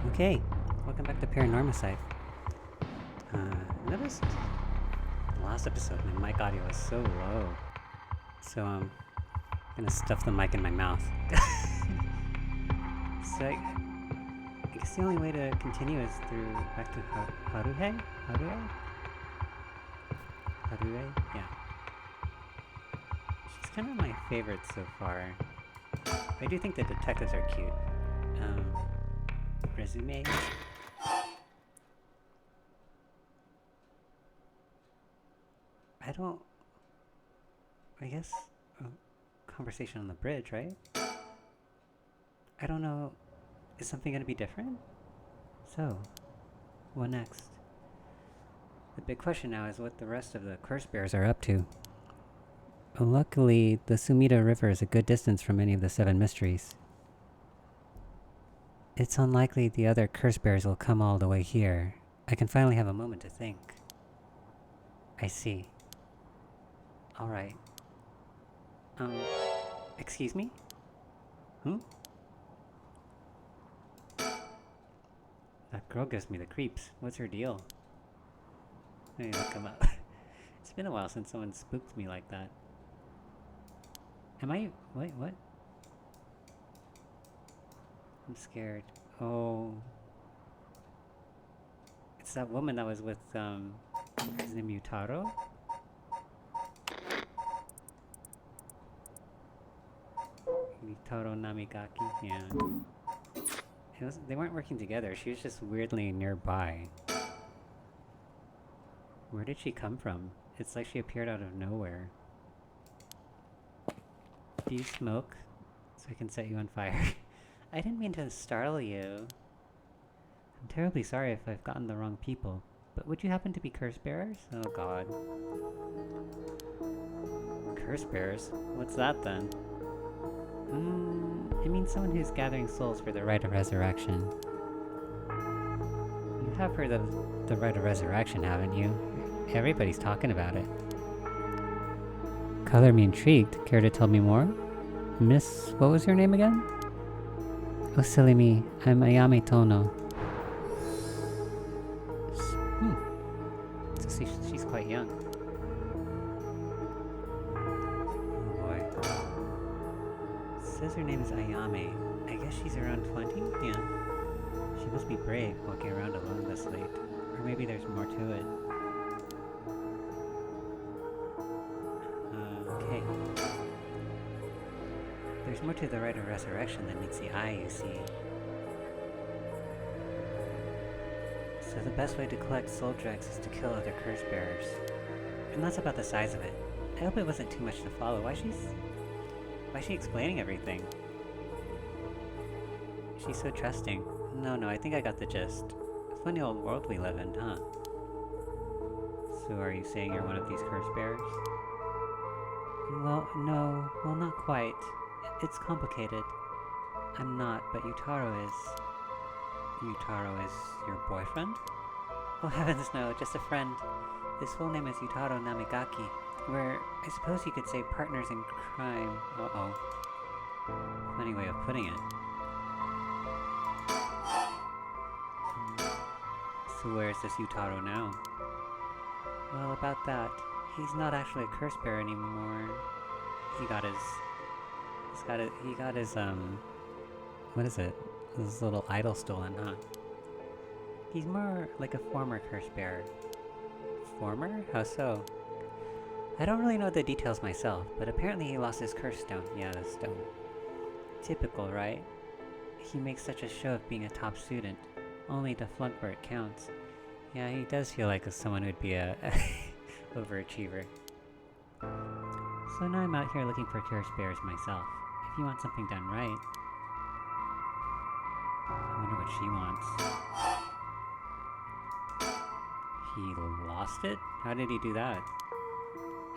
Okay, welcome back to Paranormasight. Noticed the last episode my mic audio was so low, so I'm gonna stuff the mic in my mouth. So I guess the only way to continue is through back to Haruhei? Haruhei? Haruhei? Yeah. She's kind of my favorite so far. I do think the detectives are cute. Resume? I guess, conversation on the bridge, right? I don't know, is something gonna be different? So, what next? The big question now is what the rest of the curse bears are up to. Luckily, the Sumida River is a good distance from any of the 7 mysteries. It's unlikely the other curse bears will come all the way here. I can finally have a moment to think. I see. Alright. Excuse me? That girl gives me the creeps. What's her deal? Let me look him up. It's been a while since someone spooked me like that. Wait, what? I'm scared. Oh. It's that woman that was with, his name Yutaro? Yutaro Namigaki? Yeah. They weren't working together, she was just weirdly nearby. Where did she come from? It's like she appeared out of nowhere. Do you smoke? So I can set you on fire. I didn't mean to startle you. I'm terribly sorry if I've gotten the wrong people, but would you happen to be curse bearers? Oh god. Curse bearers? What's that then? It means someone who's gathering souls for the rite of resurrection. You have heard of the rite of resurrection, haven't you? Everybody's talking about it. Color me intrigued. Care to tell me more? Miss, what was your name again? Oh, silly me. I'm Ayame Tono. So she's quite young. Oh boy. It says her name is Ayame. I guess she's around 20? Yeah. She must be brave walking around alone this late. Or maybe there's more to it. Okay. There's more to the rite of resurrection than meets the eye, you see. So the best way to collect soul dregs is to kill other curse bearers. And that's about the size of it. I hope it wasn't too much to follow. Why is she explaining everything? She's so trusting. No, I think I got the gist. Funny old world we live in, huh? So are you saying you're one of these curse bearers? Well, no. Well, not quite. It's complicated. I'm not, but Yutaro is. Yutaro is your boyfriend? Oh heavens no, just a friend. His full name is Yutaro Namigaki. We're, I suppose you could say, partners in crime. Uh-oh. Funny way of putting it. So where's this Yutaro now? Well, about that. He's not actually a curse bearer anymore. He got his, what is it? His little idol stolen, huh? He's more like a former curse bearer. Former? How so? I don't really know the details myself, but apparently he lost his curse stone. Yeah, the stone. Typical, right? He makes such a show of being a top student, only to flunk where it counts. Yeah, he does feel like someone who'd be a overachiever. So now I'm out here looking for curse bearers myself. If you want something done right. I wonder what she wants. He lost it? How did he do that?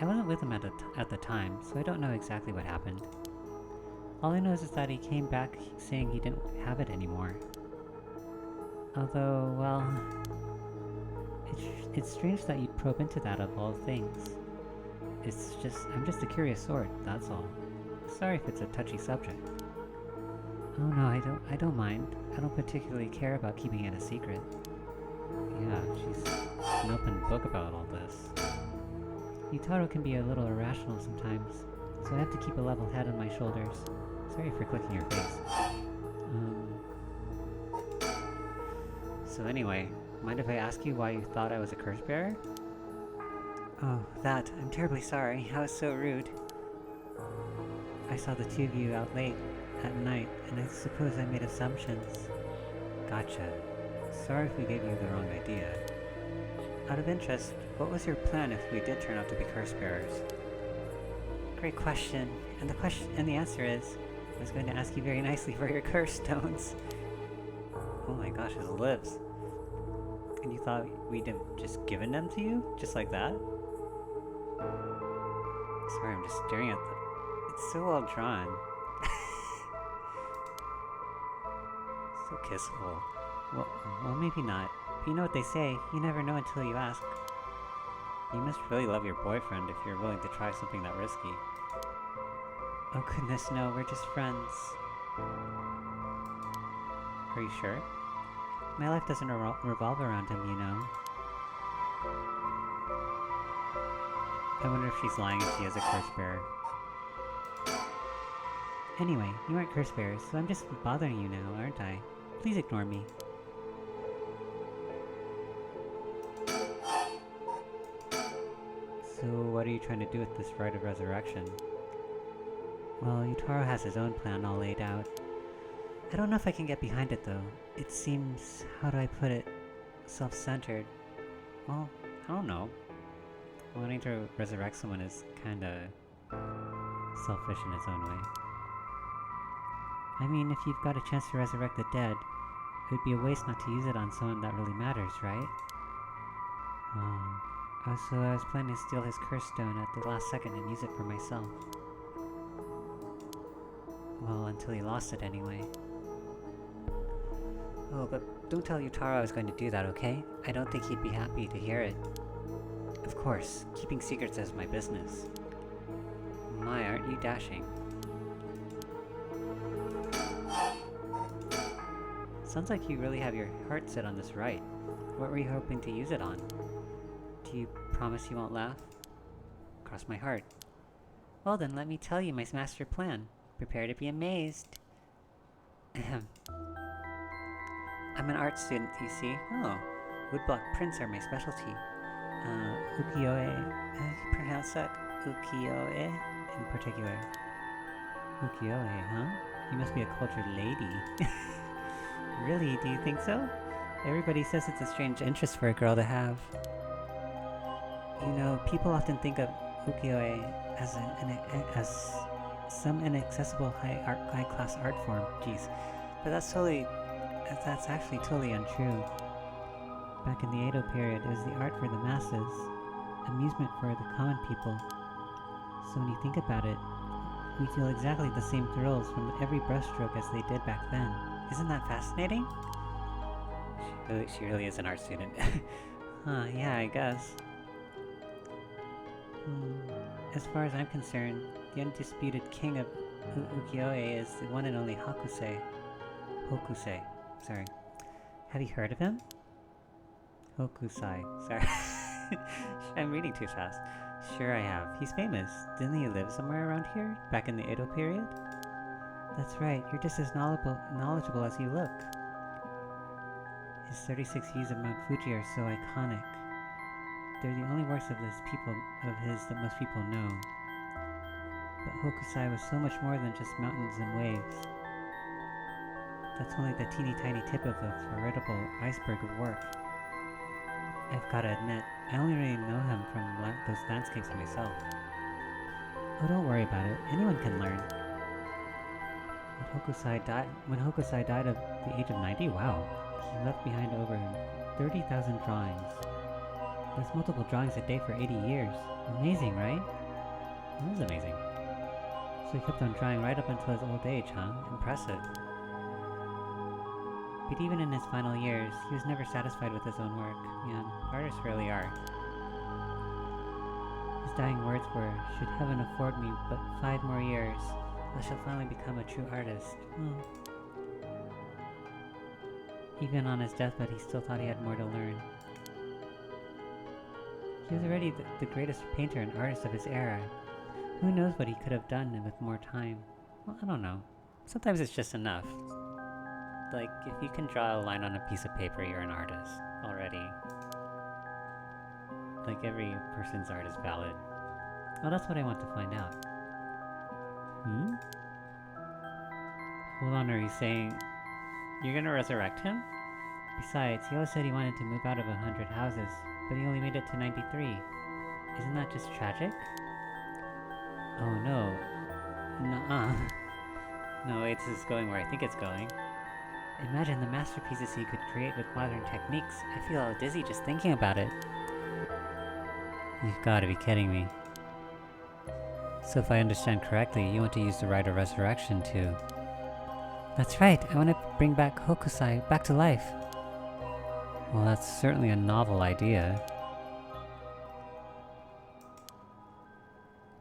I wasn't with him at the time, so I don't know exactly what happened. All I know is that he came back saying he didn't have it anymore. Although, well, it's strange that you'd probe into that of all things. I'm just a curious sort, that's all. Sorry if it's a touchy subject. Oh no, I don't mind. I don't particularly care about keeping it a secret. Yeah, she's an open book about all this. Yutaro can be a little irrational sometimes, so I have to keep a level head on my shoulders. Sorry for clicking your face. So anyway, mind if I ask you why you thought I was a curse bearer? Oh, that. I'm terribly sorry. I was so rude. I saw the two of you out late at night, and I suppose I made assumptions. Gotcha. Sorry if we gave you the wrong idea. Out of interest, what was your plan if we did turn out to be curse bearers? Great question. And the answer is, I was going to ask you very nicely for your curse stones. Oh my gosh, his lips. And you thought we'd have just given them to you? Just like that? Sorry, I'm just staring at them. It's so well drawn. So kissable. Well, maybe not. But you know what they say, you never know until you ask. You must really love your boyfriend if you're willing to try something that risky. Oh goodness, no, we're just friends. Are you sure? My life doesn't revolve around him, you know. I wonder if she's lying if she is a curse bearer. Anyway, you aren't curse bearers, so I'm just bothering you now, aren't I? Please ignore me. So what are you trying to do with this rite of resurrection? Well, Yutaro has his own plan all laid out. I don't know if I can get behind it though. It seems, how do I put it, self-centered. Well, I don't know. Wanting to resurrect someone is kinda selfish in its own way. I mean, if you've got a chance to resurrect the dead, it would be a waste not to use it on someone that really matters, right? So I was planning to steal his curse stone at the last second and use it for myself. Well, until he lost it anyway. Oh, but don't tell Yutaro I was going to do that, okay? I don't think he'd be happy to hear it. Of course, keeping secrets is my business. My, aren't you dashing? Sounds like you really have your heart set on this rite. What were you hoping to use it on? Do you promise you won't laugh? Cross my heart. Well then, let me tell you my master plan. Prepare to be amazed. Ahem. I'm an art student, you see. Oh, woodblock prints are my specialty. Ukiyo-ehh, how do you pronounce that? Ukiyo-ehh in particular. Ukiyo-ehh, huh? You must be a cultured lady. Really, do you think so? Everybody says it's a strange interest for a girl to have. You know, people often think of ukiyo-ehh as some inaccessible high-class art form. Jeez. But that's actually totally untrue. Back in the Edo period, it was the art for the masses, amusement for the common people. So when you think about it, we feel exactly the same thrills from every brushstroke as they did back then. Isn't that fascinating? She really is an art student. Huh, yeah, I guess. As far as I'm concerned, the undisputed king of ukiyo-ehh is the one and only Hokusei. Sorry. Have you heard of him? Hokusai. Sorry. I'm reading too fast. Sure I have. He's famous. Didn't he live somewhere around here? Back in the Edo period? That's right. You're just as knowledgeable as you look. His 36 views of Mount Fuji are so iconic. They're the only works of his that most people know. But Hokusai was so much more than just mountains and waves. That's only the teeny tiny tip of a formidable iceberg of work. I've gotta admit, I only really know him from those landscapes myself. Oh, don't worry about it. Anyone can learn. When Hokusai died at the age of 90, wow, he left behind over 30,000 drawings. That's multiple drawings a day for 80 years. Amazing, right? That was amazing. So he kept on drawing right up until his old age, huh? Impressive. But even in his final years, he was never satisfied with his own work. Man, artists really are. His dying words were, "Should heaven afford me but 5 more years, I shall finally become a true artist." Even on his deathbed, he still thought he had more to learn. He was already the greatest painter and artist of his era. Who knows what he could have done with more time? Well, I don't know. Sometimes it's just enough. Like, if you can draw a line on a piece of paper, you're an artist already. Like, every person's art is valid. Well, that's what I want to find out. Hmm? Hold on, are you saying you're gonna resurrect him? Besides, he always said he wanted to move out of 100 houses, but he only made it to 93. Isn't that just tragic? Oh no. Nuh-uh. No way, this is going where I think it's going. Imagine the masterpieces he could create with modern techniques. I feel all dizzy just thinking about it. You've gotta be kidding me. So if I understand correctly, you want to use the Rite of Resurrection to... That's right, I want to bring back Hokusai back to life. Well, that's certainly a novel idea.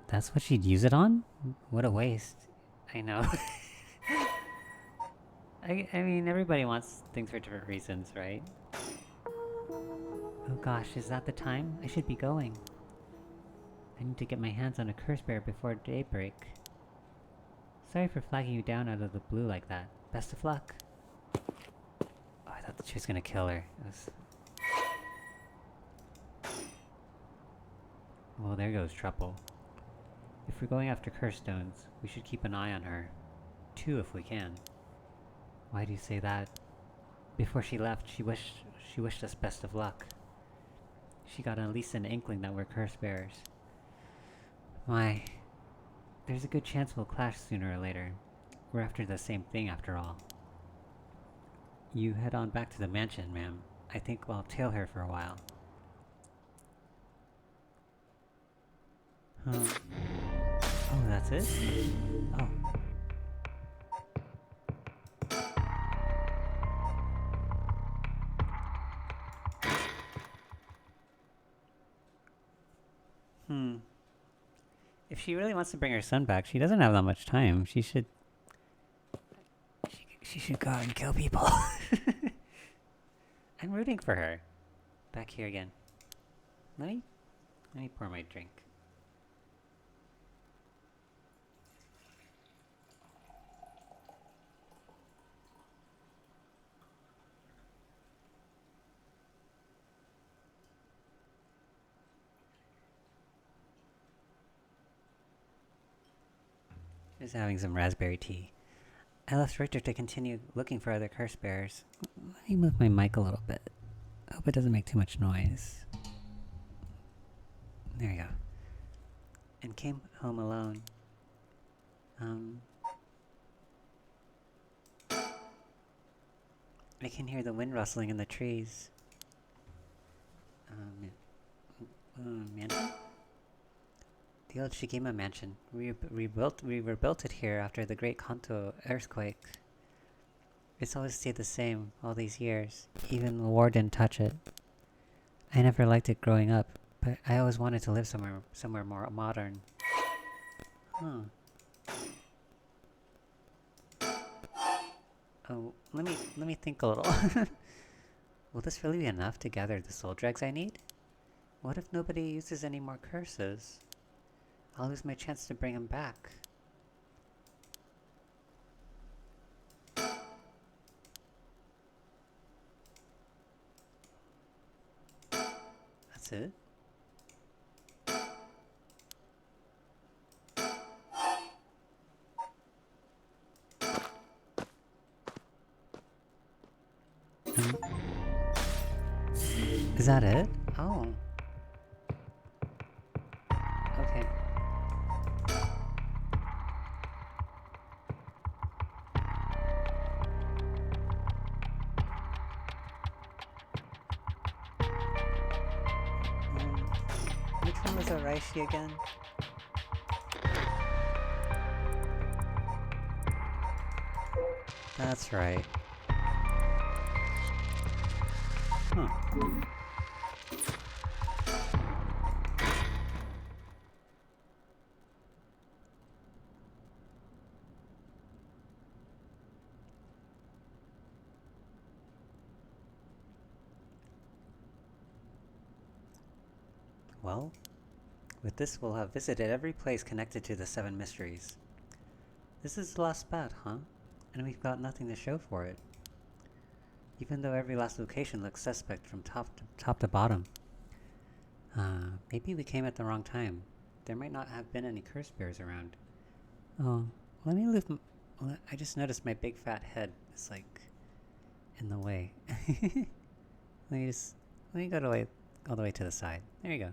That's what she'd use it on? What a waste. I know. I mean, everybody wants things for different reasons, right? Oh gosh, is that the time? I should be going. I need to get my hands on a curse bear before daybreak. Sorry for flagging you down out of the blue like that. Best of luck. Oh, I thought that she was gonna kill her. Well, there goes trouble. If we're going after curse stones, we should keep an eye on her. 2 if we can. Why do you say that? Before she left, she wished us best of luck. She got at least an inkling that we're curse bearers. Why? There's a good chance we'll clash sooner or later. We're after the same thing after all. You head on back to the mansion, ma'am. I think I'll tail her for a while. Huh. Oh, that's it? Oh. If she really wants to bring her son back, she doesn't have that much time. She should go out and kill people. I'm rooting for her. Back here again. Let me pour my drink. Just having some raspberry tea. I left Richter to continue looking for other curse bearers. Let me move my mic a little bit. I hope it doesn't make too much noise. There we go. And came home alone. I can hear the wind rustling in the trees. Mansion? The old Shigema mansion. We rebuilt it here after the Great Kanto earthquake. It's always stayed the same all these years. Even the war didn't touch it. I never liked it growing up, but I always wanted to live somewhere more modern. Huh. Oh, let me think a little. Will this really be enough to gather the soul dregs I need? What if nobody uses any more curses? I'll lose my chance to bring him back. That's it? Is that it? Oh. Okay. Which one was Araishi again? That's right. Huh. Well, with this we'll have visited every place connected to the 7 mysteries. This is the last spot, huh? And we've got nothing to show for it. Even though every last location looks suspect from top to bottom. Maybe we came at the wrong time. There might not have been any curse bears around. Oh, let me lift I just noticed my big fat head is like in the way. let me go all the way to the side. There you go.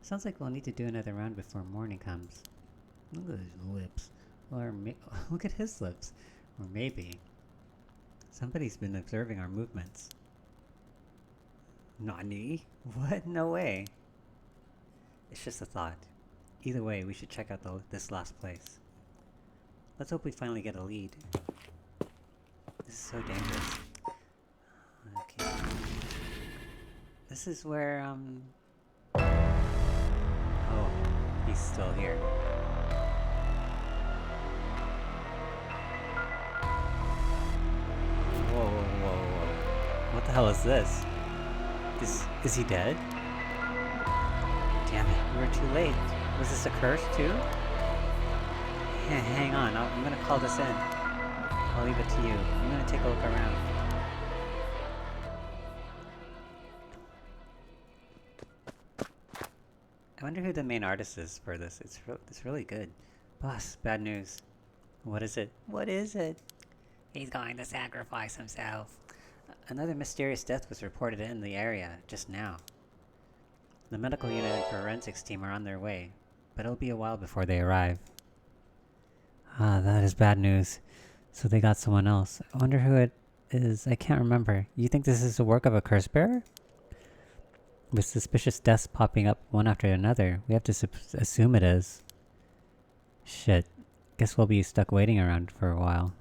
Sounds like we'll need to do another round before morning comes. Look at his lips. Or look at his lips. Or maybe somebody's been observing our movements. Nani? What? No way. It's just a thought. Either way, we should check out this last place. Let's hope we finally get a lead. This is so dangerous. Okay. This is where, oh, he's still here. Whoa, whoa, whoa, whoa. What the hell is this? Is he dead? Damn it, we were too late. Was this a curse too? Yeah, hang on, I'm gonna call this in. I'll leave it to you. I'm gonna take a look around. I wonder who the main artist is for this. It's really good. Boss, bad news. What is it? What is it? He's going to sacrifice himself. Another mysterious death was reported in the area just now. The medical unit and forensics team are on their way, but it'll be a while before they arrive. Ah, that is bad news. So they got someone else. I wonder who it is. I can't remember. You think this is the work of a curse bearer? With suspicious deaths popping up one after another, we have to assume it is. Shit. Guess we'll be stuck waiting around for a while.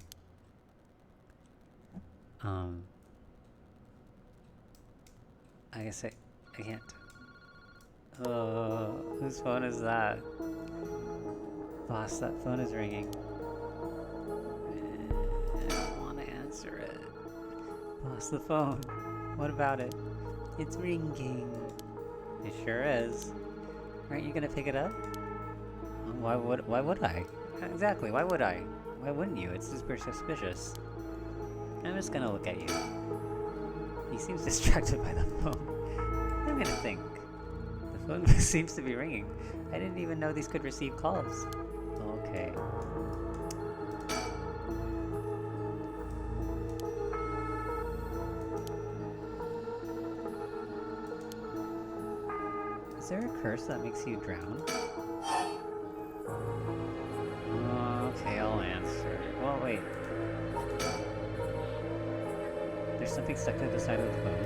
I guess I can't. Oh, whose phone is that? Boss, that phone is ringing. I don't want to answer it. Boss, the phone. What about it? It's ringing. It sure is. Aren't you gonna pick it up? Why would I? Exactly, why would I? Why wouldn't you? It's super suspicious. I'm just gonna look at you. He seems distracted by the phone. I'm gonna think. The phone seems to be ringing. I didn't even know these could receive calls. Okay. Is there a curse that makes you drown? Okay, I'll answer. Well, wait. There's something stuck to the side of the phone.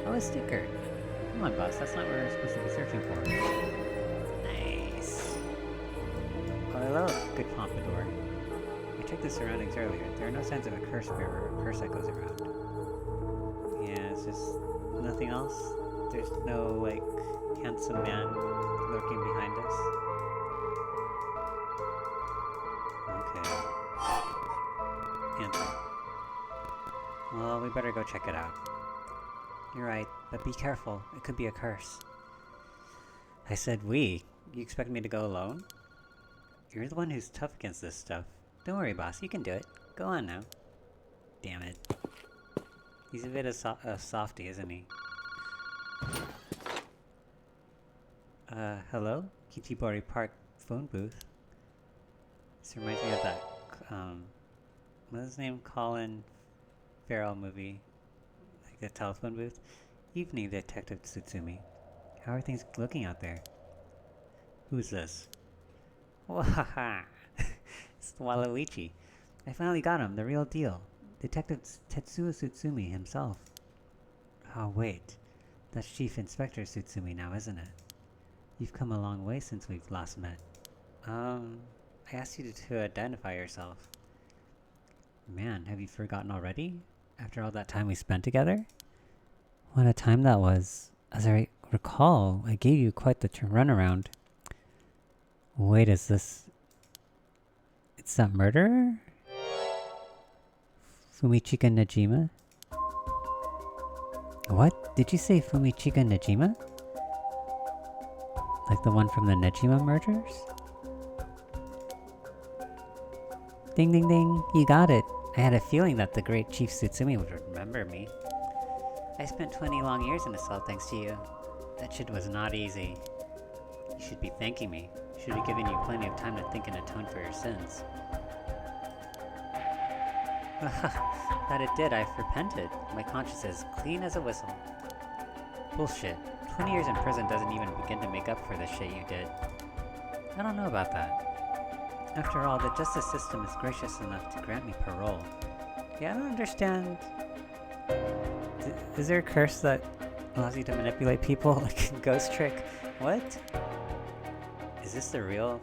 Oh, a sticker. Come on, boss. That's not what we're supposed to be searching for. Nice. Oh, hello, good pompadour. I checked the surroundings earlier. There are no signs of a curse bearer or a curse that goes around. Yeah, it's just nothing else. There's no, like, handsome man lurking behind us. Okay. Answer. Well, we better go check it out. You're right, but be careful. It could be a curse. I said we. You expect me to go alone? You're the one who's tough against this stuff. Don't worry, boss. You can do it. Go on now. Damn it. He's a bit of a softy, isn't he? Hello? Kichibori Park phone booth. This reminds me of that, what's his name? Colin Farrell movie. Like the telephone booth. Evening, Detective Tsutsumi. How are things looking out there? Who's this? Wahaha! It's Waluigi. I finally got him, the real deal. Detective Tetsuo Tsutsumi himself. Oh, wait. That's Chief Inspector Tsutsumi now, isn't it? You've come a long way since we've last met. I asked you to identify yourself. Man, have you forgotten already? After all that time we spent together? What a time that was. As I recall, I gave you quite the runaround. Wait, is this... It's that murderer? Fumichika Najima? What? Did you say Fumichika Nejima? Like the one from the Nejima murders? Ding ding ding, you got it. I had a feeling that the great Chief Tsutsumi would remember me. I spent 20 long years in a cell thanks to you. That shit was not easy. You should be thanking me. Should have given you plenty of time to think and atone for your sins. That it did, I've repented. My conscience is clean as a whistle. Bullshit. 20 years in prison doesn't even begin to make up for the shit you did. I don't know about that. After all, the justice system is gracious enough to grant me parole. Yeah, I don't understand. Is there a curse that allows you to manipulate people like a ghost trick? What? Is this the real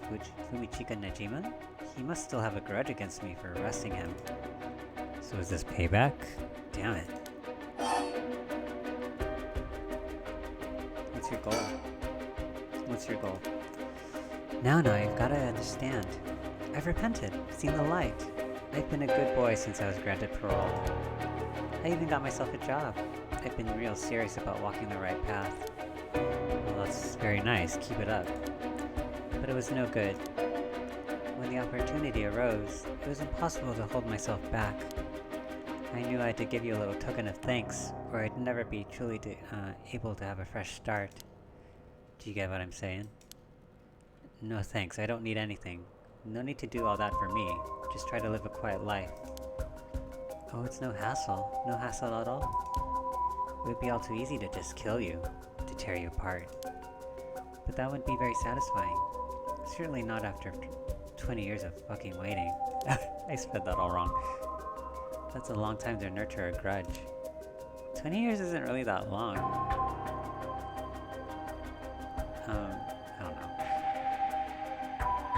Fumichika Nejima? He must still have a grudge against me for arresting him. So is this payback? Damn it. What's your goal? What's your goal? Now you've gotta understand. I've repented, seen the light. I've been a good boy since I was granted parole. I even got myself a job. I've been real serious about walking the right path. Well, that's very nice, keep it up. But it was no good. When the opportunity arose, it was impossible to hold myself back. I knew I had to give you a little token of thanks, or I'd never be truly able to have a fresh start. Do you get what I'm saying? No thanks, I don't need anything. No need to do all that for me. Just try to live a quiet life. Oh, it's no hassle. No hassle at all. It would be all too easy to just kill you, to tear you apart. But that wouldn't be very satisfying. Certainly not after 20 years of fucking waiting. I said that all wrong. That's a long time to nurture a grudge. 20 years isn't really that long. I don't know.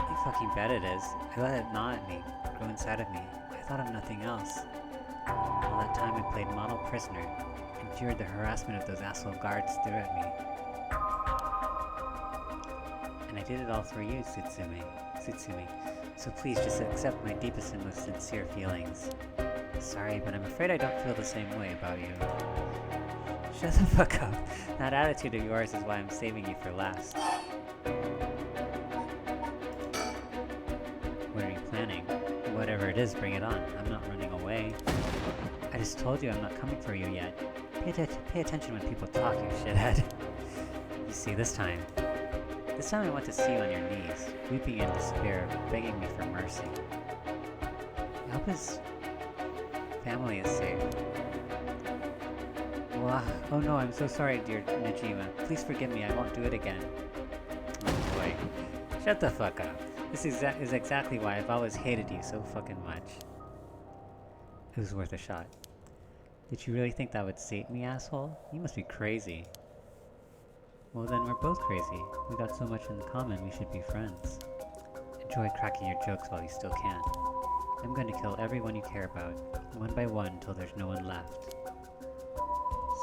You fucking bet it is. I let it gnaw at me, grow inside of me. I thought of nothing else. All that time I played model prisoner, endured the harassment of those asshole guards threw at me. And I did it all for you, Tsutsumi. So please just accept my deepest and most sincere feelings. Sorry, but I'm afraid I don't feel the same way about you. Shut the fuck up. That attitude of yours is why I'm saving you for last. What are you planning? Whatever it is, bring it on. I'm not running away. I just told you I'm not coming for you yet. Pay attention when people talk, you shithead. You see, this time I want to see you on your knees, weeping in despair, begging me for mercy. I hope his family is safe. Oh no, I'm so sorry, dear Nejima. Please forgive me, I won't do it again. Oh boy. Shut the fuck up. This is exactly why I've always hated you so fucking much. It was worth a shot. Did you really think that would sate me, asshole? You must be crazy. Well then, we're both crazy. We got so much in common, we should be friends. Enjoy cracking your jokes while you still can. I'm going to kill everyone you care about, one by one until there's no one left.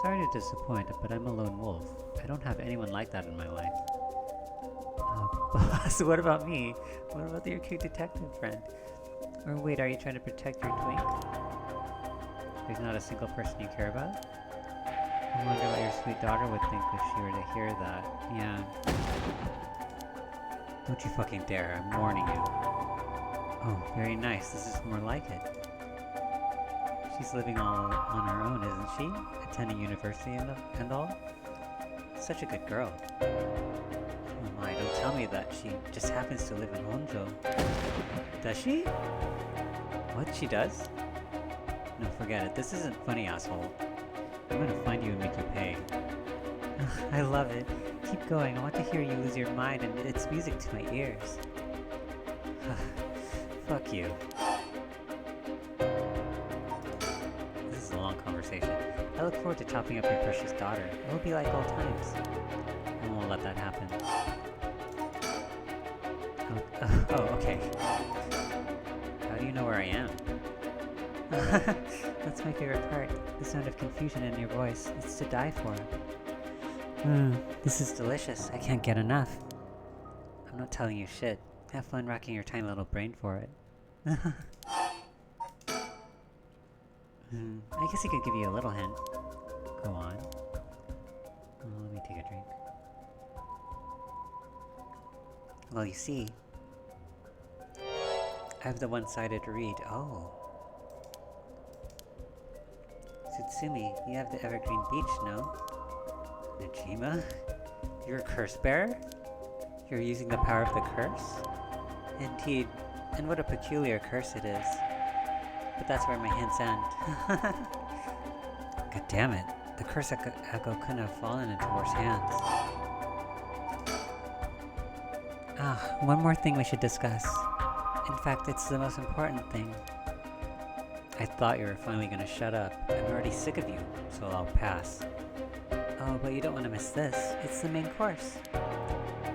Sorry to disappoint, but I'm a lone wolf. I don't have anyone like that in my life. Boss, what about me? What about your cute detective friend? Or wait, are you trying to protect your twink? There's not a single person you care about? I wonder what your sweet daughter would think if she were to hear that. Yeah. Don't you fucking dare, I'm warning you. Oh, very nice, this is more like it. She's living all on her own, isn't she? Attending university and all? Such a good girl. Oh my, don't tell me that she just happens to live in Honjo. Does she? What, she does? No, forget it, this isn't funny, asshole. I'm gonna find you and make you pay. I love it. Keep going, I want to hear you lose your mind and it's music to my ears. Fuck you. This is a long conversation. I look forward to chopping up your precious daughter. It will be like old times. I won't let that happen. Oh, okay. How do you know where I am? That's my favorite part. The sound of confusion in your voice. It's to die for. This is delicious. I can't get enough. I'm not telling you shit. Have fun racking your tiny little brain for it. I guess I could give you a little hint. Go on. Oh, let me take a drink. Well, you see, I have the one-sided read. Oh. Tsutsumi, you have the Evergreen Beach, no? Najima? You're a curse bearer? You're using the power of the curse? Indeed, and what a peculiar curse it is. But that's where my hints end. God damn it, the curse echo couldn't have fallen into worse hands. Ah, one more thing we should discuss. In fact, it's the most important thing. I thought you were finally gonna shut up. I'm already sick of you, so I'll pass. Oh, but you don't want to miss this. It's the main course.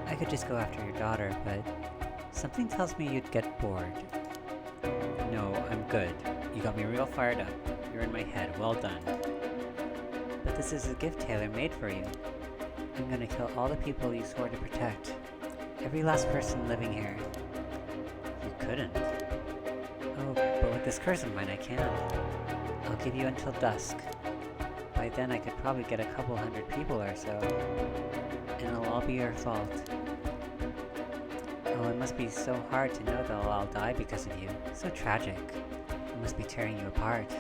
I could just go after your daughter, but something tells me you'd get bored. No, I'm good. You got me real fired up. You're in my head. Well done. But this is a gift Taylor made for you. I'm gonna kill all the people you swore to protect. Every last person living here. You couldn't. Oh, but with this curse of mine I can. I'll give you until dusk. By then I could probably get a couple hundred people or so. And it'll all be your fault. Oh, it must be so hard to know they'll all die because of you. So tragic. It must be tearing you apart.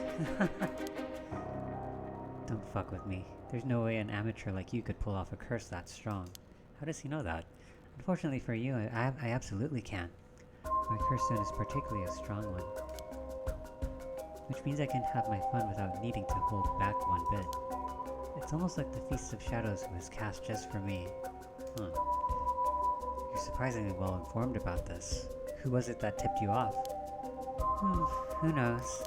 Don't fuck with me. There's no way an amateur like you could pull off a curse that strong. How does he know that? Unfortunately for you, I absolutely can. My curse stone is particularly a strong one. Which means I can have my fun without needing to hold back one bit. It's almost like the Feast of Shadows was cast just for me. Huh. You're surprisingly well informed about this. Who was it that tipped you off? Who knows?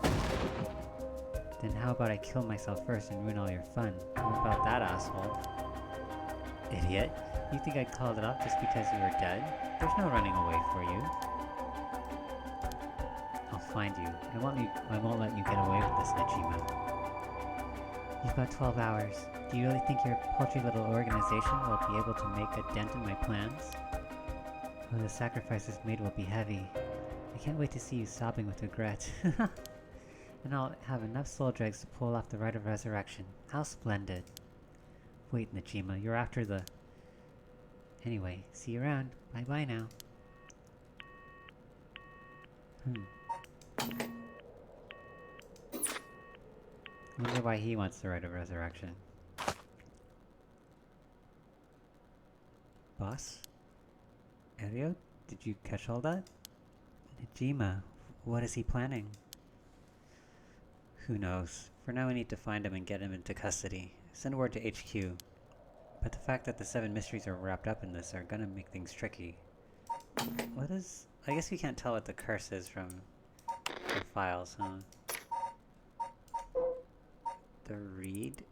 Then how about I kill myself first and ruin all your fun? What about that, asshole? Idiot. You think I'd call it off just because you were dead? There's no running away for you. I'll find you. I won't let you get away with this, Najima. You've got 12 hours. Do you really think your paltry little organization will be able to make a dent in my plans? Oh, the sacrifices made will be heavy. I can't wait to see you sobbing with regret. And I'll have enough soul dregs to pull off the rite of resurrection. How splendid. Wait, Najima, you're after the... Anyway, see you around. Bye-bye now. I wonder why he wants the rite of resurrection. Boss? Elio? Did you catch all that? Najima, what is he planning? Who knows? For now we need to find him and get him into custody. Send word to HQ. But the fact that the 7 mysteries are wrapped up in this are gonna make things tricky. What is... I guess we can't tell what the curse is from the files, huh? The read?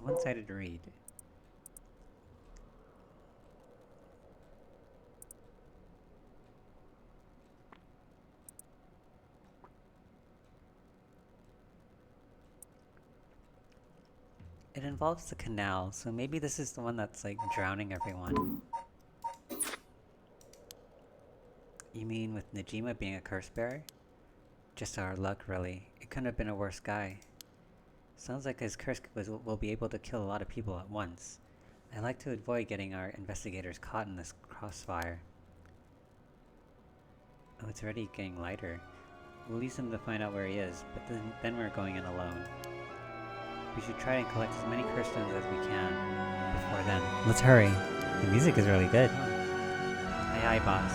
One-sided read. It involves the canal, so maybe this is the one that's like drowning everyone. You mean with Najima being a curse bearer? Just our luck, really. It couldn't have been a worse guy. Sounds like his curse will be able to kill a lot of people at once. I like to avoid getting our investigators caught in this crossfire. Oh, it's already getting lighter. We'll use him to find out where he is, but then we're going in alone. We should try and collect as many curse stones as we can before then. Let's hurry. The music is really good. Aye aye, boss.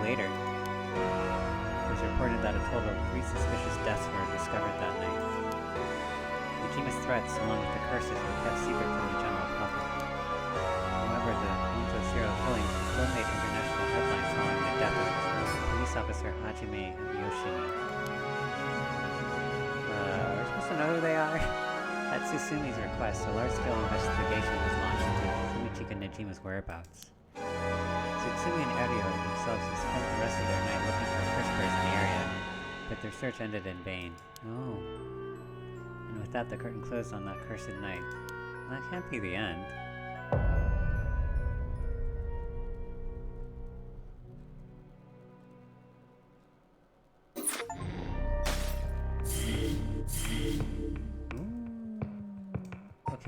Later, it was reported that a total of 3 suspicious deaths were discovered that night. Najima's threats, along with the curses, were kept secret from the general public. However, the Honjo serial killings still made international headlines following the death of police officer Hajime Yoshimi. We're supposed to know who they are? At Tsusumi's request, a large-scale investigation was launched into Fumichika Najima's whereabouts. Tsutsumi and Eryo themselves had spent the rest of their night looking for curse bears in the area, but their search ended in vain. Oh. And with that, the curtain closed on that cursed night. That can't be the end.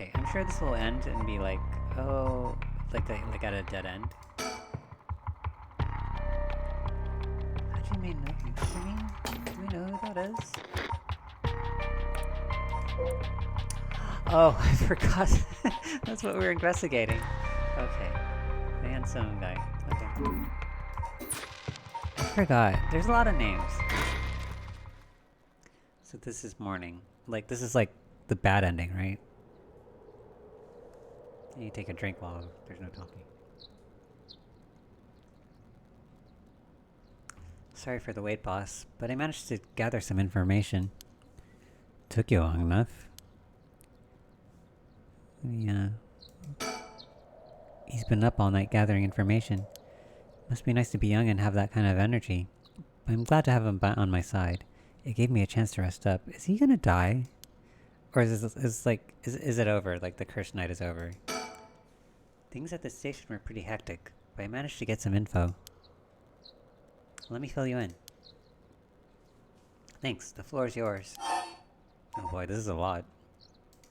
Okay, I'm sure this will end and be like, oh, like at a dead end. Hajime no Yushimi? Do we know who that is? Oh, I forgot. That's what we were investigating. Okay. The handsome guy. Okay. I forgot. There's a lot of names. So this is morning. Like, this is like the bad ending, right? And you take a drink while there's no talking. Sorry for the wait, boss, but I managed to gather some information. Took you long enough. Yeah. He's been up all night gathering information. Must be nice to be young and have that kind of energy. But I'm glad to have him on my side. It gave me a chance to rest up. Is he gonna die? Or is it over? Like the cursed night is over? Things at the station were pretty hectic, but I managed to get some info. Let me fill you in. Thanks, the floor is yours. Oh boy, this is a lot.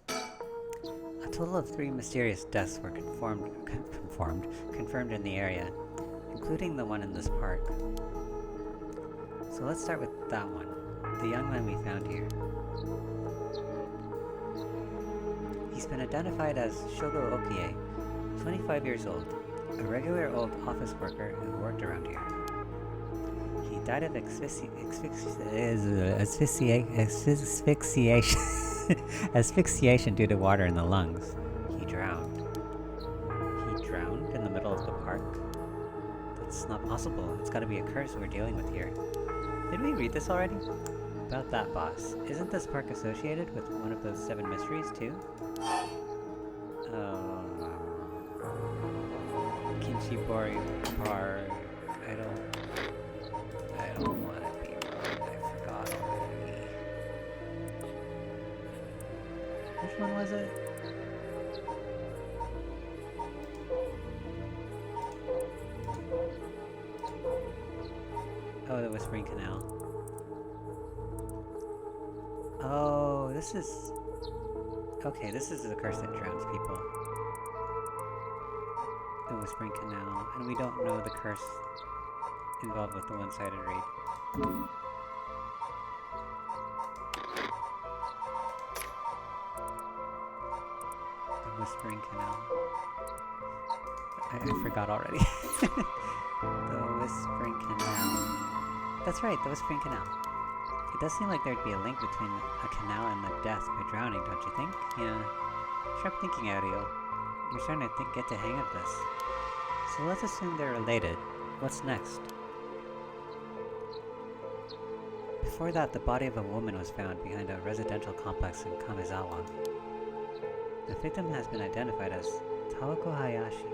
A total of 3 mysterious deaths were confirmed in the area, including the one in this park. So let's start with that one, the young man we found here. He's been identified as Shogo Ukiyo-ehh, 25 years old, a regular old office worker who worked around here. He died of asphyxiation due to water in the lungs. He drowned. He drowned in the middle of the park? That's not possible. It's gotta be a curse we're dealing with here. Did we read this already? About that, boss. Isn't this park associated with one of those 7 mysteries, too? Kinshibori Park. I don't want to be wrong. I forgot already. Which one was it? Oh, the Whispering Canal. Oh, this is... Okay, this is the curse that drowns people. The Whispering Canal. And we don't know the curse involved with the one-sided raid. The Whispering Canal. I forgot already. The Whispering Canal. That's right, the Whispering Canal. It does seem like there'd be a link between a canal and the death by drowning, don't you think? Yeah. Sharp thinking, Ariel. You're starting to get the hang of this. So let's assume they're related. What's next? Before that, the body of a woman was found behind a residential complex in Kamizawa. The victim has been identified as Tawako Hayashi,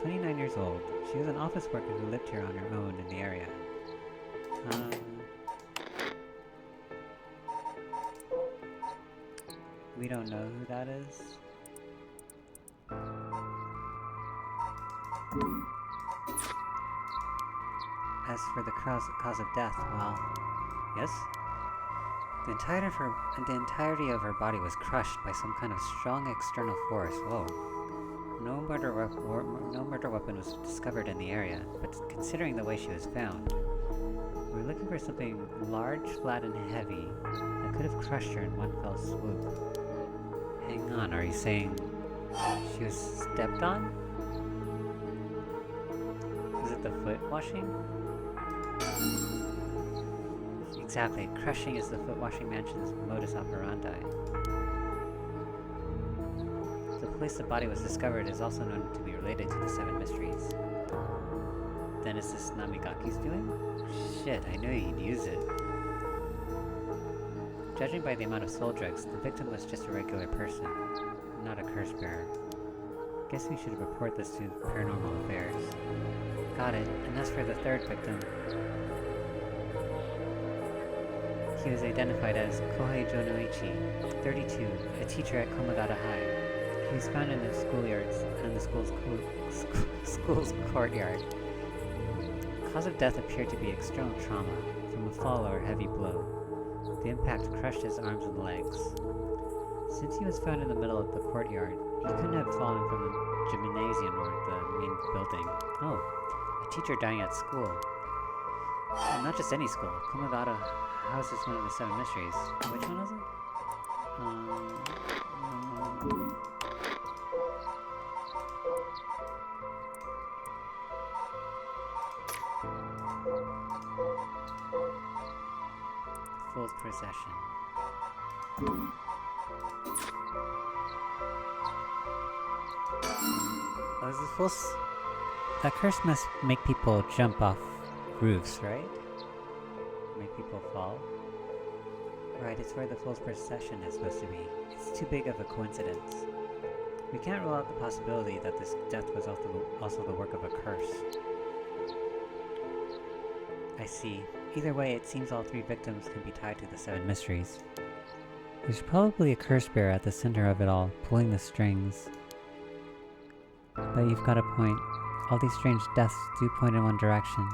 29 years old. She was an office worker who lived here on her own in the area. We don't know who that is. As for the cause of death, well, yes? The entirety of her body was crushed by some kind of strong external force. Whoa. No murder weapon was discovered in the area, but considering the way she was found, we're looking for something large, flat, and heavy that could have crushed her in one fell swoop. Hang on, are you saying she was stepped on? Is it the foot washing? Exactly, crushing is the foot washing mansion's modus operandi. The place the body was discovered is also known to be related to the 7 mysteries. Then is this Namigaki's doing? Shit, I knew he'd use it. Judging by the amount of soul drugs, the victim was just a regular person, not a curse bearer. Guess we should report this to Paranormal Affairs. Got it, and as for the 3rd victim, he was identified as Kohei Jonoichi, 32, a teacher at Komagata High. He was found in the schoolyards and the school's courtyard. Cause of death appeared to be external trauma, from a fall or heavy blow. The impact crushed his arms and legs. Since he was found in the middle of the courtyard, he couldn't have fallen from the gymnasium or the main building. Oh, a teacher dying at school. Well, not just any school. Kumagata House is one of the 7 mysteries. Which one is it? Fool's Procession. Oh, is this Fool's... That curse must make people jump off roofs, right? Make people fall? Right, it's where the Fool's Procession is supposed to be. It's too big of a coincidence. We can't rule out the possibility that this death was also the work of a curse. I see. Either way, it seems all 3 victims can be tied to the 7 mysteries. There's probably a curse bearer at the center of it all, pulling the strings. But you've got a point. All these strange deaths do point in one direction.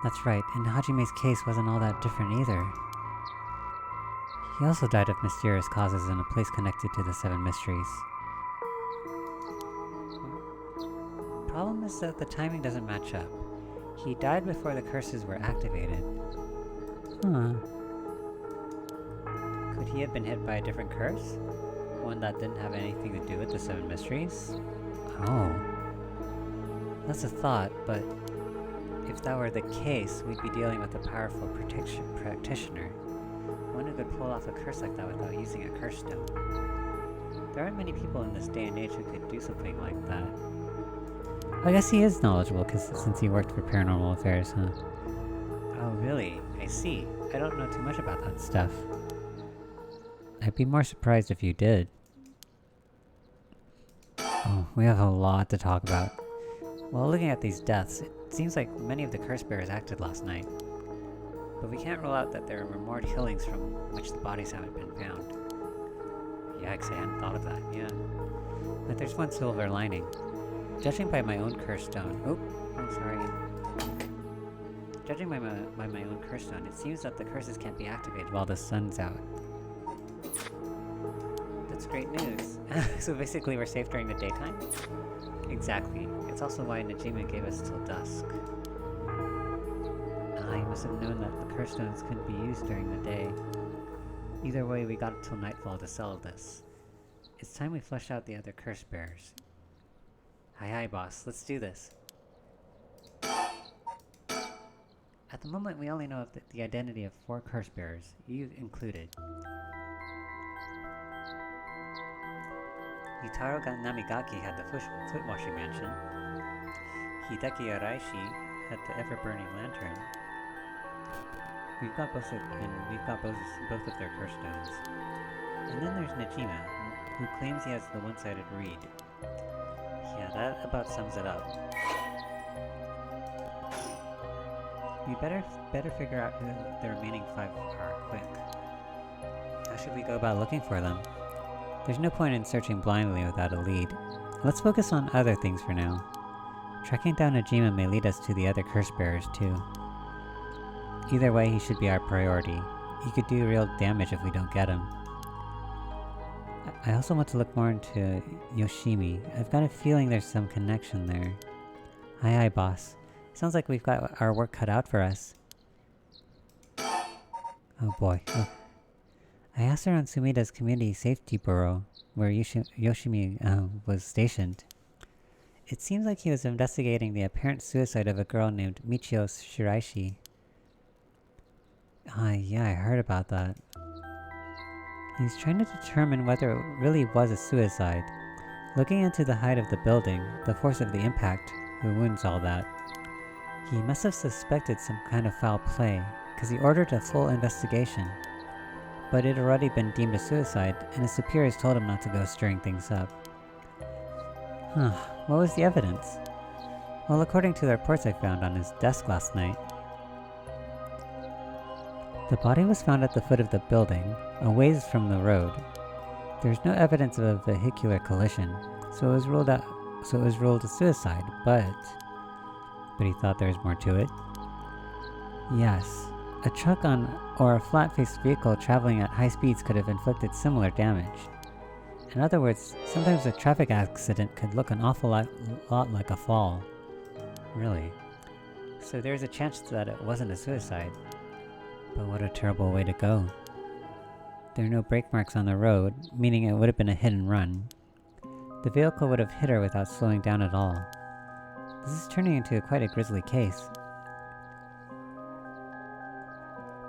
That's right, and Hajime's case wasn't all that different either. He also died of mysterious causes in a place connected to the 7 mysteries. Problem is that the timing doesn't match up. He died before the curses were activated. Huh. Could he have been hit by a different curse? One that didn't have anything to do with the 7 mysteries? Oh. That's a thought, but if that were the case, we'd be dealing with a powerful practitioner. One who could pull off a curse like that without using a curse stone. There aren't many people in this day and age who could do something like that. I guess he is knowledgeable, since he worked for Paranormal Affairs, huh? Oh, really? I see. I don't know too much about that stuff. I'd be more surprised if you did. Oh, we have a lot to talk about. Well, looking at these deaths, it seems like many of the curse bearers acted last night. But we can't rule out that there are more killings from which the bodies haven't been found. Yikes, I hadn't thought of that, yeah. But there's one silver lining. Judging by my own curse stone... Oh, sorry. Judging by my own curse stone, it seems that the curses can't be activated while the sun's out. That's great news. So basically we're safe during the daytime? Exactly. It's also why Najima gave us till dusk. I must have known that the curse stones couldn't be used during the day. Either way, we got until nightfall to settle this. It's time we flushed out the other curse bearers. Hi, boss. Let's do this. At the moment, we only know of the identity of 4 curse bearers, you included. Yutaro Namigaki had the foot-washing mansion. Hideki Araishi had the ever-burning lantern. We've got both of their curse stones. And then there's Najima, who claims he has the one-sided reed. Yeah, that about sums it up. We better figure out who the remaining 5 are quick. How should we go about looking for them? There's no point in searching blindly without a lead. Let's focus on other things for now. Tracking down Najima may lead us to the other curse bearers too. Either way, he should be our priority. He could do real damage if we don't get him. I also want to look more into Yoshimi. I've got a feeling there's some connection there. Hi, boss. Sounds like we've got our work cut out for us. Oh boy. Oh. I asked around Sumida's Community Safety Bureau, where Yoshimi was stationed. It seems like he was investigating the apparent suicide of a girl named Michio Shiraishi. Yeah, I heard about that. He's trying to determine whether it really was a suicide. Looking into the height of the building, the force of the impact, the wounds, all that. He must have suspected some kind of foul play, because he ordered a full investigation. But it had already been deemed a suicide, and his superiors told him not to go stirring things up. What was the evidence? Well, according to the reports I found on his desk last night, the body was found at the foot of the building, a ways from the road. There's no evidence of a vehicular collision, so it was ruled a suicide, but he thought there was more to it. Yes, A truck or a flat-faced vehicle traveling at high speeds could have inflicted similar damage. In other words, sometimes a traffic accident could look an awful lot like a fall. Really. So there's a chance that it wasn't a suicide. But what a terrible way to go. There are no brake marks on the road, meaning it would have been a hit and run. The vehicle would have hit her without slowing down at all. This is turning into quite a grisly case.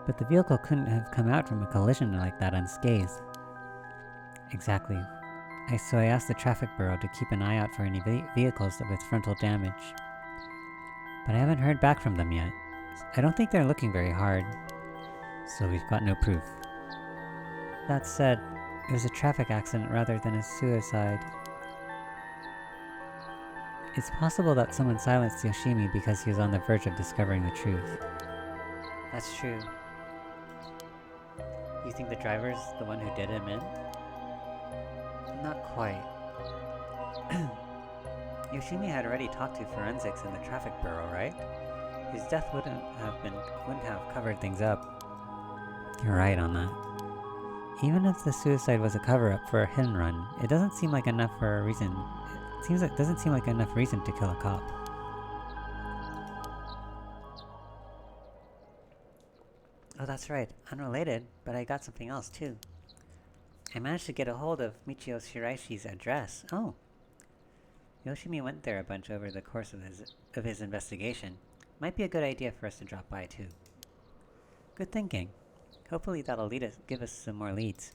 But the vehicle couldn't have come out from a collision like that unscathed. Exactly. So I asked the traffic bureau to keep an eye out for any vehicles with frontal damage. But I haven't heard back from them yet. I don't think they're looking very hard. So we've got no proof. That said, it was a traffic accident rather than a suicide. It's possible that someone silenced Yoshimi because he was on the verge of discovering the truth. That's true. You think the driver's the one who did him in? Not quite. Yoshimi had already talked to forensics in the traffic bureau, right? His death wouldn't have covered things up. You're right on that. Even if the suicide was a cover-up for a hit and run, it doesn't seem like enough for a reason. Doesn't seem like enough reason to kill a cop. Oh, that's right. Unrelated, but I got something else too. I managed to get a hold of Michio Shiraishi's address. Oh. Yoshimi went there a bunch over the course of his investigation. Might be a good idea for us to drop by too. Good thinking. Hopefully that'll give us some more leads.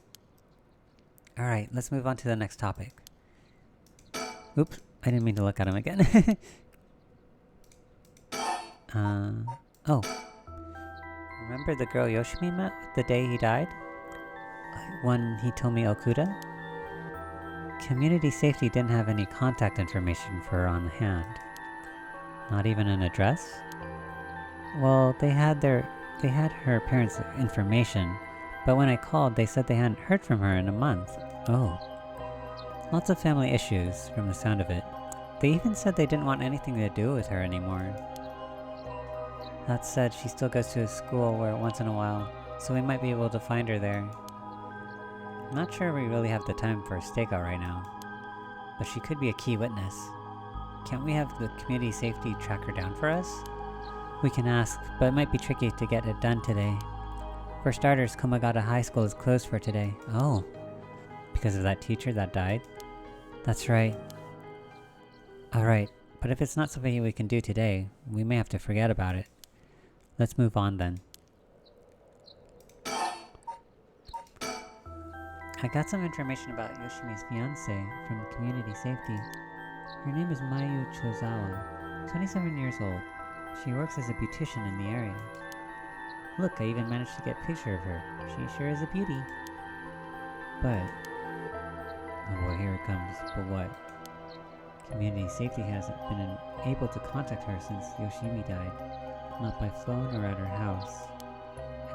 Alright, let's move on to the next topic. Oops, I didn't mean to look at him again. Oh. Remember the girl Yoshimi met the day he died? One Hitomi Okuda? Community safety didn't have any contact information for her on hand. Not even an address? Well, they had her parents' information, but when I called, they said they hadn't heard from her in a month. Oh. Lots of family issues, from the sound of it. They even said they didn't want anything to do with her anymore. That said, she still goes to a school where once in a while, so we might be able to find her there. I'm not sure we really have the time for a stakeout right now, but she could be a key witness. Can't we have the community safety track her down for us? We can ask, but it might be tricky to get it done today. For starters, Komagata High School is closed for today. Oh, because of that teacher that died? That's right. Alright, but if it's not something we can do today, we may have to forget about it. Let's move on then. I got some information about Yoshimi's fiancée from community safety. Her name is Mayu Chozawa, 27 years old. She works as a beautician in the area. Look, I even managed to get a picture of her. She sure is a beauty. But... oh boy, here it comes. But what? Community safety hasn't been able to contact her since Yoshimi died. Not by phone or at her house.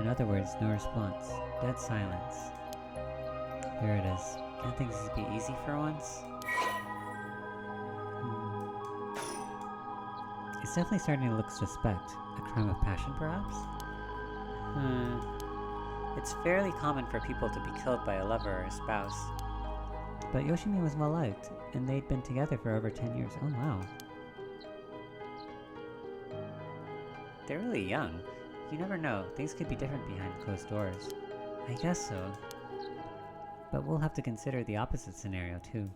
In other words, no response. Dead silence. There it is. Can't things be easy for once? It's definitely starting to look suspect. A crime of passion, perhaps? It's fairly common for people to be killed by a lover or a spouse. But Yoshimi was well liked, and they'd been together for over 10 years. Oh wow. They're really young. You never know. Things could be different behind closed doors. I guess so. But we'll have to consider the opposite scenario too.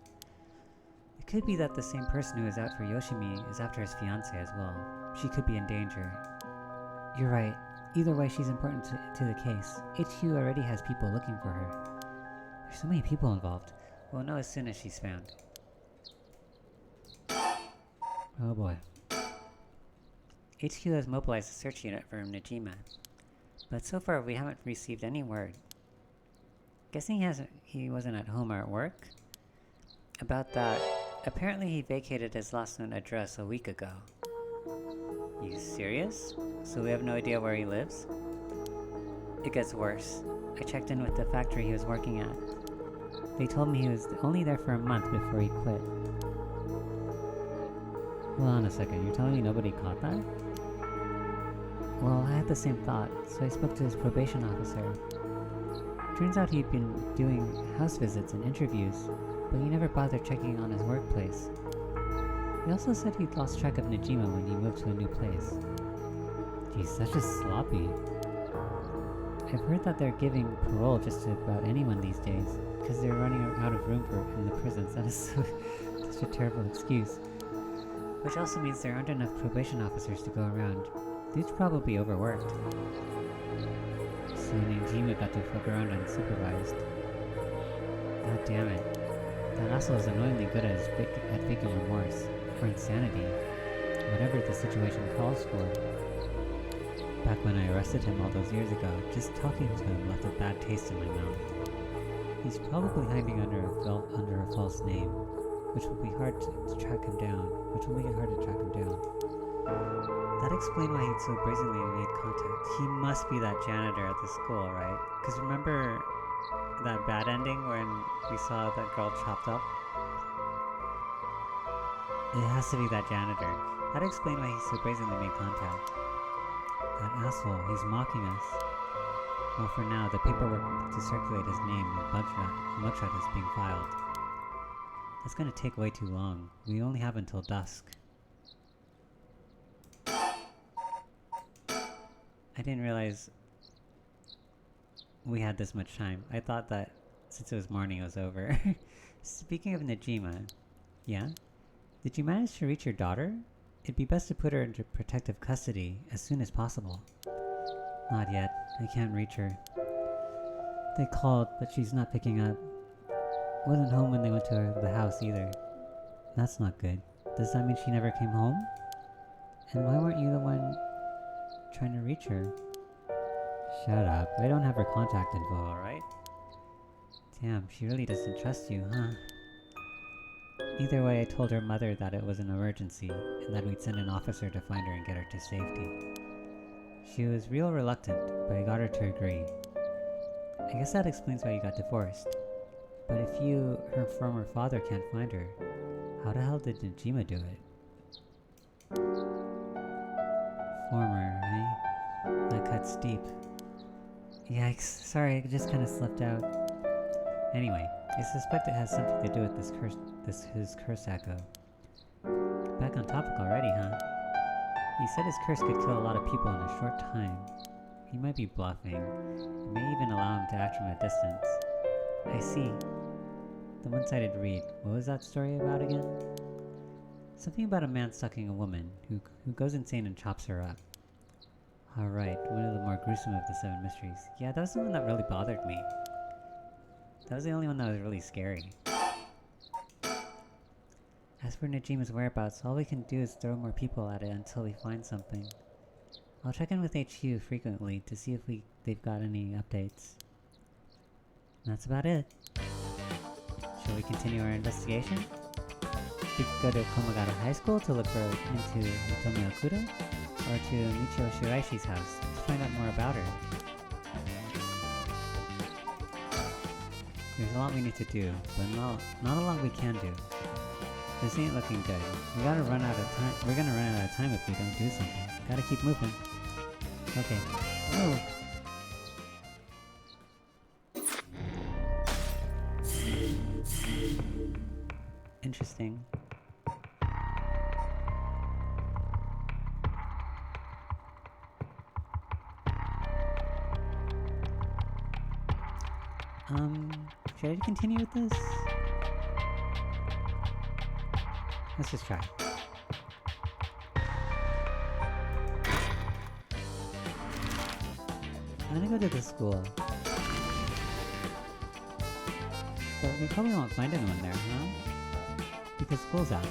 It could be that the same person who is out for Yoshimi is after his fiancée as well. She could be in danger. You're right. Either way, she's important to the case. HQ already has people looking for her. There's so many people involved. We'll know as soon as she's found. Oh boy. HQ has mobilized a search unit for Najima. But so far we haven't received any word. Guessing he wasn't at home or at work? About that, apparently he vacated his last known address a week ago. You serious? So we have no idea where he lives? It gets worse. I checked in with the factory he was working at. They told me he was only there for a month before he quit. Hold on a second, you're telling me nobody caught that? Well, I had the same thought, so I spoke to his probation officer. Turns out he'd been doing house visits and interviews, but he never bothered checking on his workplace. He also said he'd lost track of Najima when he moved to a new place. He's such a sloppy. I've heard that they're giving parole just to about anyone these days, because they're running out of room in the prisons. That is such a terrible excuse. Which also means there aren't enough probation officers to go around. Dude's probably overworked. So Najima got to fuck around unsupervised. God damn it. That asshole is annoyingly good at faking remorse, or insanity, whatever the situation calls for. Back when I arrested him all those years ago, just talking to him left a bad taste in my mouth. He's probably hiding under a false name, which will be hard to track him down. That explained why he'd so brazenly made contact. He must be that janitor at the school, right? Because remember that bad ending when we saw that girl chopped up? It has to be that janitor. That explained why he so brazenly made contact. That asshole, he's mocking us. Well, for now, the paperwork to circulate his name and mugshot is being filed. That's gonna take way too long. We only have until dusk. I didn't realize we had this much time. I thought that since it was morning it was over. Speaking of Najima, yeah? Did you manage to reach your daughter? It'd be best to put her into protective custody as soon as possible. Not yet. I can't reach her. They called, but she's not picking up. Wasn't home when they went to the house either. That's not good. Does that mean she never came home? And why weren't you the one trying to reach her? Shut up. I don't have her contact info, alright? Damn, she really doesn't trust you, huh? Either way, I told her mother that it was an emergency, and that we'd send an officer to find her and get her to safety. She was real reluctant, but I got her to agree. I guess that explains why you got divorced. But if her former father, can't find her, how the hell did Najima do it? Former, eh? That cuts deep. Yikes, sorry, it just kinda slipped out. Anyway, I suspect it has something to do with his curse echo. Back on topic already, huh? He said his curse could kill a lot of people in a short time. He might be bluffing. It may even allow him to act from a distance. I see. The one-sided read. What was that story about again? Something about a man stalking a woman who goes insane and chops her up. Alright, one of the more gruesome of the 7 mysteries. Yeah, that was the one that really bothered me. That was the only one that was really scary. As for Najima's whereabouts, all we can do is throw more people at it until we find something. I'll check in with HQ frequently to see if they've got any updates. That's about it. Shall we continue our investigation? We could go to Komagata High School to look into Hitomi Okuda, or to Michio Shiraishi's house to find out more about her. There's a lot we need to do, but not a lot we can do. This ain't looking good. We're gonna run out of time if we don't do something. Gotta keep moving. Okay. Oh. Interesting. Should I continue with this? Let's just try. I'm gonna go to the school. But we probably won't find anyone there, huh? Because school's out.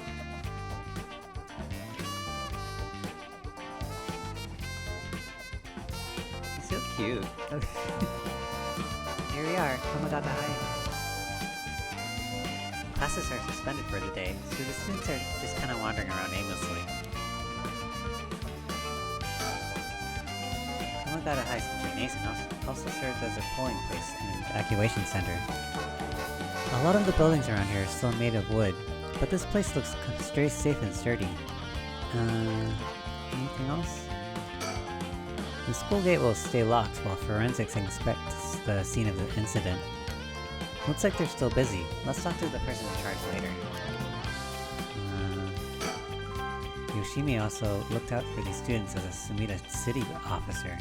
He's so cute. Here we are, Komagata High. Classes are suspended for the day, so the students are just kind of wandering around aimlessly. Komagata High's gymnasium also serves as a polling place and an evacuation center. A lot of the buildings around here are still made of wood, but this place looks safe and sturdy. Anything else? The school gate will stay locked while forensics inspects the scene of the incident. Looks like they're still busy. Let's talk to the person in charge later. Yoshimi also looked out for these students as a Sumida city officer.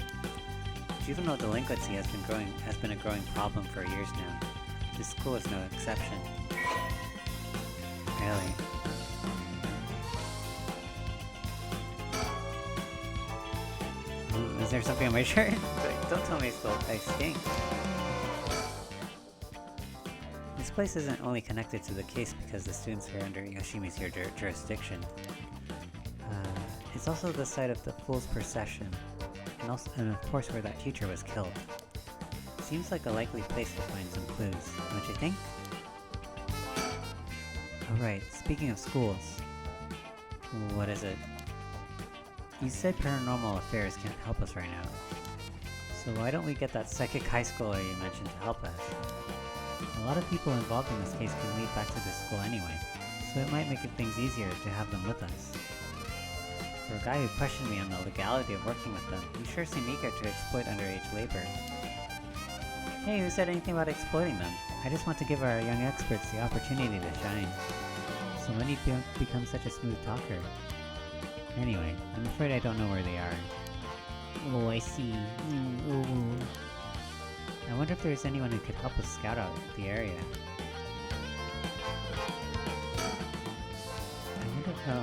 Juvenile delinquency has been a growing problem for years now. This school is no exception. Really? Is there something on my shirt? Don't tell me I stink. This place isn't only connected to the case because the students are under Yoshimi's jurisdiction. It's also the site of the Fool's Procession, and of course where that teacher was killed. Seems like a likely place to find some clues, don't you think? Alright, speaking of schools. What is it? You said Paranormal Affairs can't help us right now. So why don't we get that psychic high schooler you mentioned to help us? A lot of people involved in this case can lead back to this school anyway, so it might make things easier to have them with us. For a guy who questioned me on the legality of working with them, you sure seem eager to exploit underage labor. Hey, who said anything about exploiting them? I just want to give our young experts the opportunity to shine. So when did you become such a smooth talker? Anyway, I'm afraid I don't know where they are. Oh, I see. I wonder if there's anyone who could help us scout out the area. I wonder how...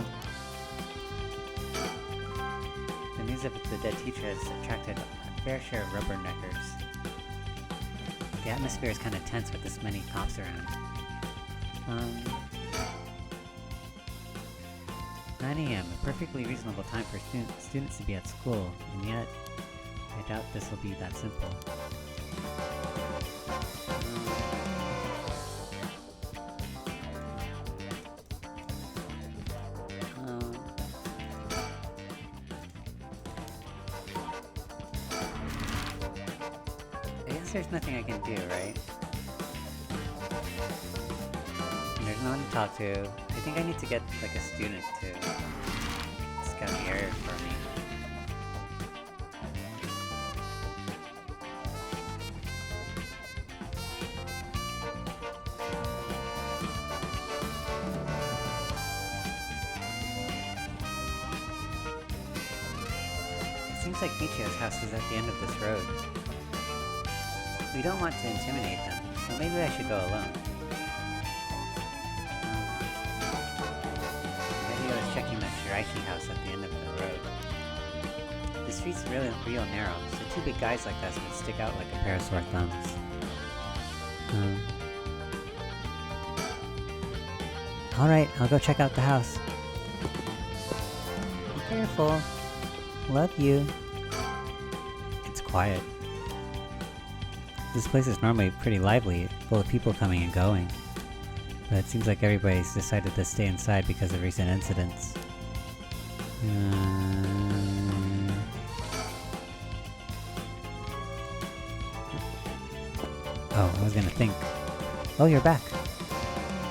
The news of the dead teacher has attracted a fair share of rubberneckers. The atmosphere is kind of tense with this many cops around. 9 AM, a perfectly reasonable time for students to be at school, and yet, I doubt this will be that simple. I guess there's nothing I can do, right? There's no one to talk to. I think I need to get, like, a student to scout the area for me. It seems like Michio's house is at the end of this road. We don't want to intimidate them, so maybe I should go alone. Checking the Shiraishi house at the end of the road. The street's real narrow, so two big guys like us would stick out like a pair of sore thumbs. Alright, I'll go check out the house. Be careful. Love you. It's quiet. This place is normally pretty lively, full of people coming and going. But it seems like everybody's decided to stay inside because of recent incidents. Oh, I was gonna think. Oh, you're back.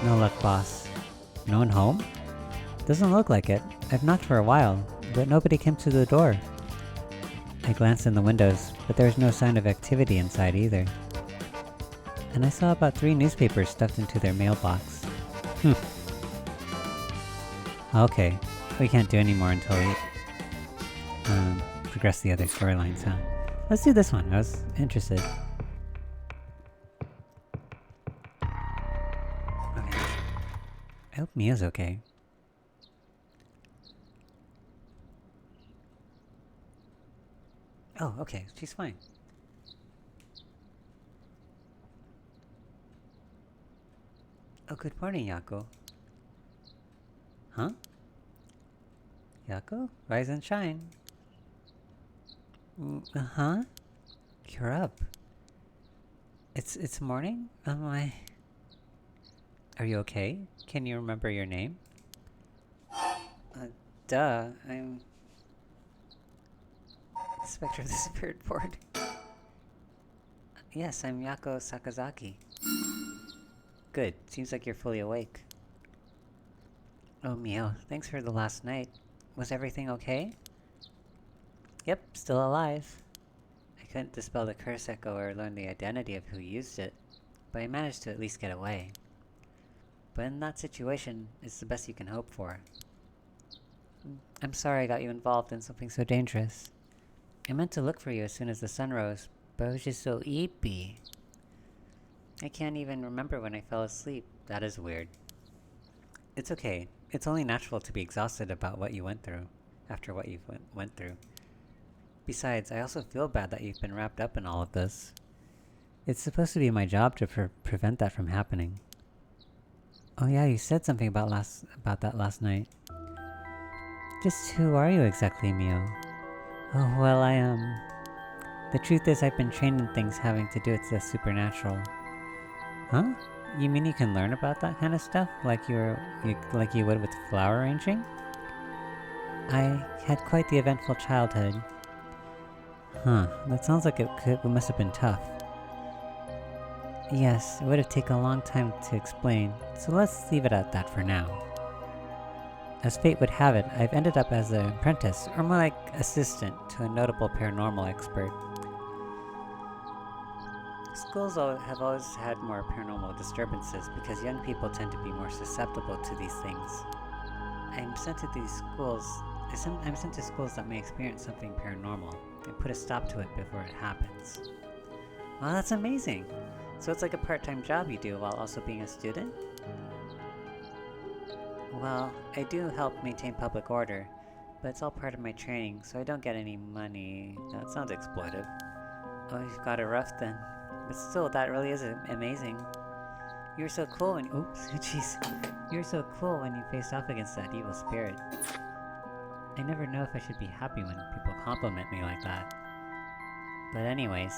No luck, boss. No one home? Doesn't look like it. I've knocked for a while, but nobody came to the door. I glanced in the windows, but there was no sign of activity inside either. And I saw about 3 newspapers stuffed into their mailbox. Okay, we can't do any more until we progress the other storylines, huh? Let's do this one, I was interested. Okay. I hope Mia's okay. Oh, okay, she's fine. Oh, good morning, Yako. Huh? Yako? Rise and shine. Uh-huh? You're up. It's morning? Are you okay? Can you remember your name? Duh, I'm... Inspector of the Spirit Board. Yes, I'm Yako Sakazaki. Good. Seems like you're fully awake. Oh, Mio, thanks for the last night. Was everything okay? Yep, still alive. I couldn't dispel the curse echo or learn the identity of who used it, but I managed to at least get away. But in that situation, it's the best you can hope for. I'm sorry I got you involved in something so dangerous. I meant to look for you as soon as the sun rose, but I was just so eepy. I can't even remember when I fell asleep. That is weird. It's okay. It's only natural to be exhausted about what you went through, after what you went through. Besides, I also feel bad that you've been wrapped up in all of this. It's supposed to be my job to prevent that from happening. Oh yeah, you said something about that last night. Just who are you exactly, Mio? Oh, well, the truth is I've been trained in things having to do with the supernatural. Huh? You mean you can learn about that kind of stuff? Like you would with flower arranging? I had quite the eventful childhood. Huh, that sounds like it must have been tough. Yes, it would have taken a long time to explain, so let's leave it at that for now. As fate would have it, I've ended up as an apprentice, or more like assistant, to a notable paranormal expert. Schools have always had more paranormal disturbances because young people tend to be more susceptible to these things. I'm sent to schools that may experience something paranormal and put a stop to it before it happens. Oh, that's amazing! So it's like a part-time job you do while also being a student? Well, I do help maintain public order, but it's all part of my training, so I don't get any money. That sounds exploitive. Oh, you've got it rough then. But still, that really is amazing. You were so cool when— oops, jeez. You were so cool when you faced off against that evil spirit. I never know if I should be happy when people compliment me like that. But anyways,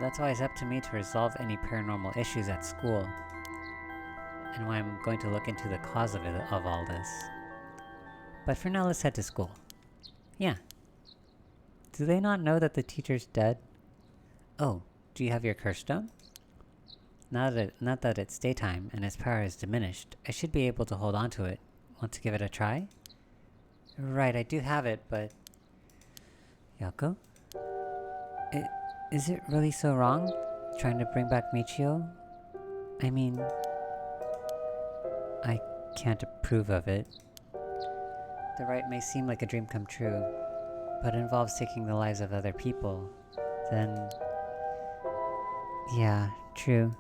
that's why it's up to me to resolve any paranormal issues at school. And why I'm going to look into the cause of all this. But for now, let's head to school. Yeah. Do they not know that the teacher's dead? Oh, do you have your curse stone? Not that it's daytime and its power is diminished, I should be able to hold on to it. Want to give it a try? Right, I do have it, but... Yako? Is it really so wrong? Trying to bring back Michio? I mean... I can't approve of it. The rite may seem like a dream come true, but it involves taking the lives of other people. Then... yeah, true.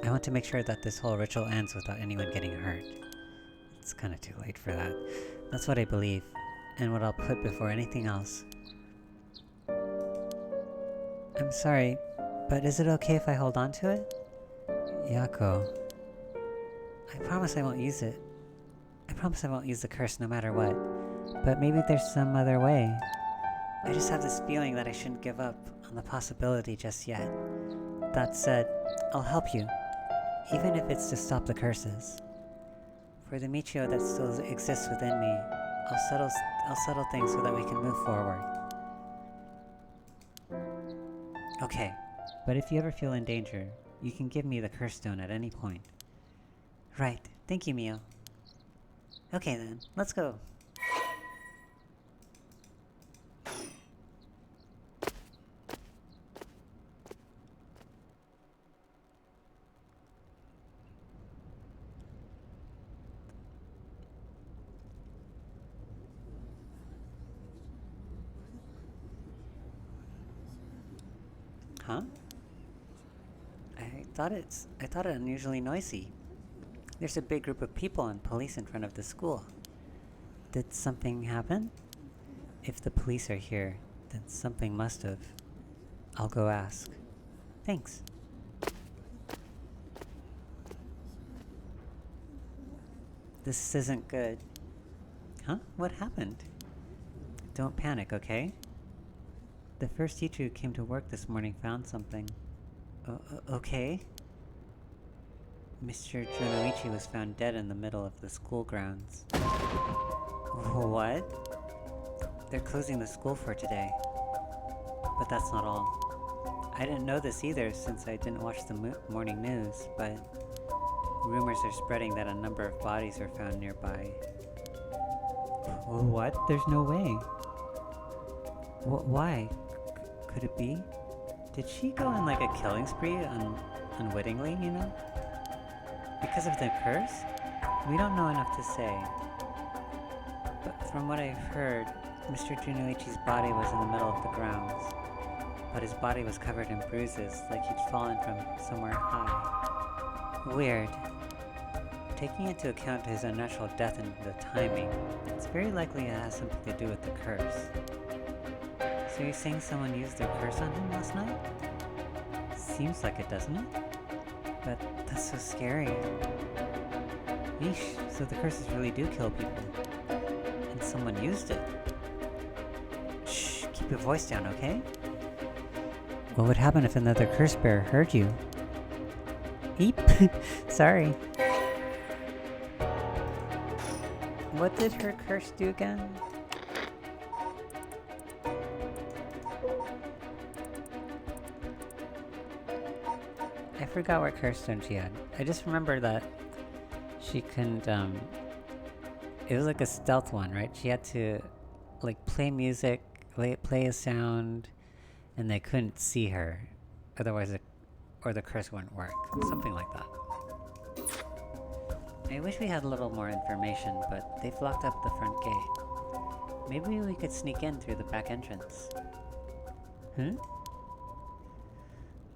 I want to make sure that this whole ritual ends without anyone getting hurt. It's kinda too late for that. That's what I believe, and what I'll put before anything else. I'm sorry, but is it okay if I hold on to it? Yako... I promise I won't use it. I promise I won't use the curse no matter what. But maybe there's some other way. I just have this feeling that I shouldn't give up on the possibility just yet. That said, I'll help you, even if it's to stop the curses. For the Michio that still exists within me, I'll settle things so that we can move forward. Okay, but if you ever feel in danger, you can give me the curse stone at any point. Right, thank you, Mio. Okay then, let's go. Huh? I thought it unusually noisy. There's a big group of people and police in front of the school. Did something happen? If the police are here, then something must have. I'll go ask. Thanks. This isn't good. Huh? What happened? Don't panic, okay? The first teacher who came to work this morning found something. Okay? Mr. Jonoichi was found dead in the middle of the school grounds. What? They're closing the school for today. But that's not all. I didn't know this either since I didn't watch the morning news, but rumors are spreading that a number of bodies are found nearby. What? There's no way. Why? Could it be? Did she go on like a killing spree unwittingly, you know? Because of the curse? We don't know enough to say. But from what I've heard, Mr. Junoichi's body was in the middle of the grounds. But his body was covered in bruises, like he'd fallen from somewhere high. Weird. Taking into account his unnatural death and the timing, it's very likely it has something to do with the curse. So you're saying someone used their curse on him last night? Seems like it, doesn't it? But that's so scary. Yeesh, so the curses really do kill people. And someone used it. Shh, keep your voice down, okay? What would happen if another curse bearer heard you? Eep. Sorry. What did her curse do again? I forgot what curse stone she had. I just remember that she couldn't, it was like a stealth one, right? She had to, like, play music, play a sound, and they couldn't see her. Otherwise, or the curse wouldn't work. Something like that. I wish we had a little more information, but they've locked up the front gate. Maybe we could sneak in through the back entrance.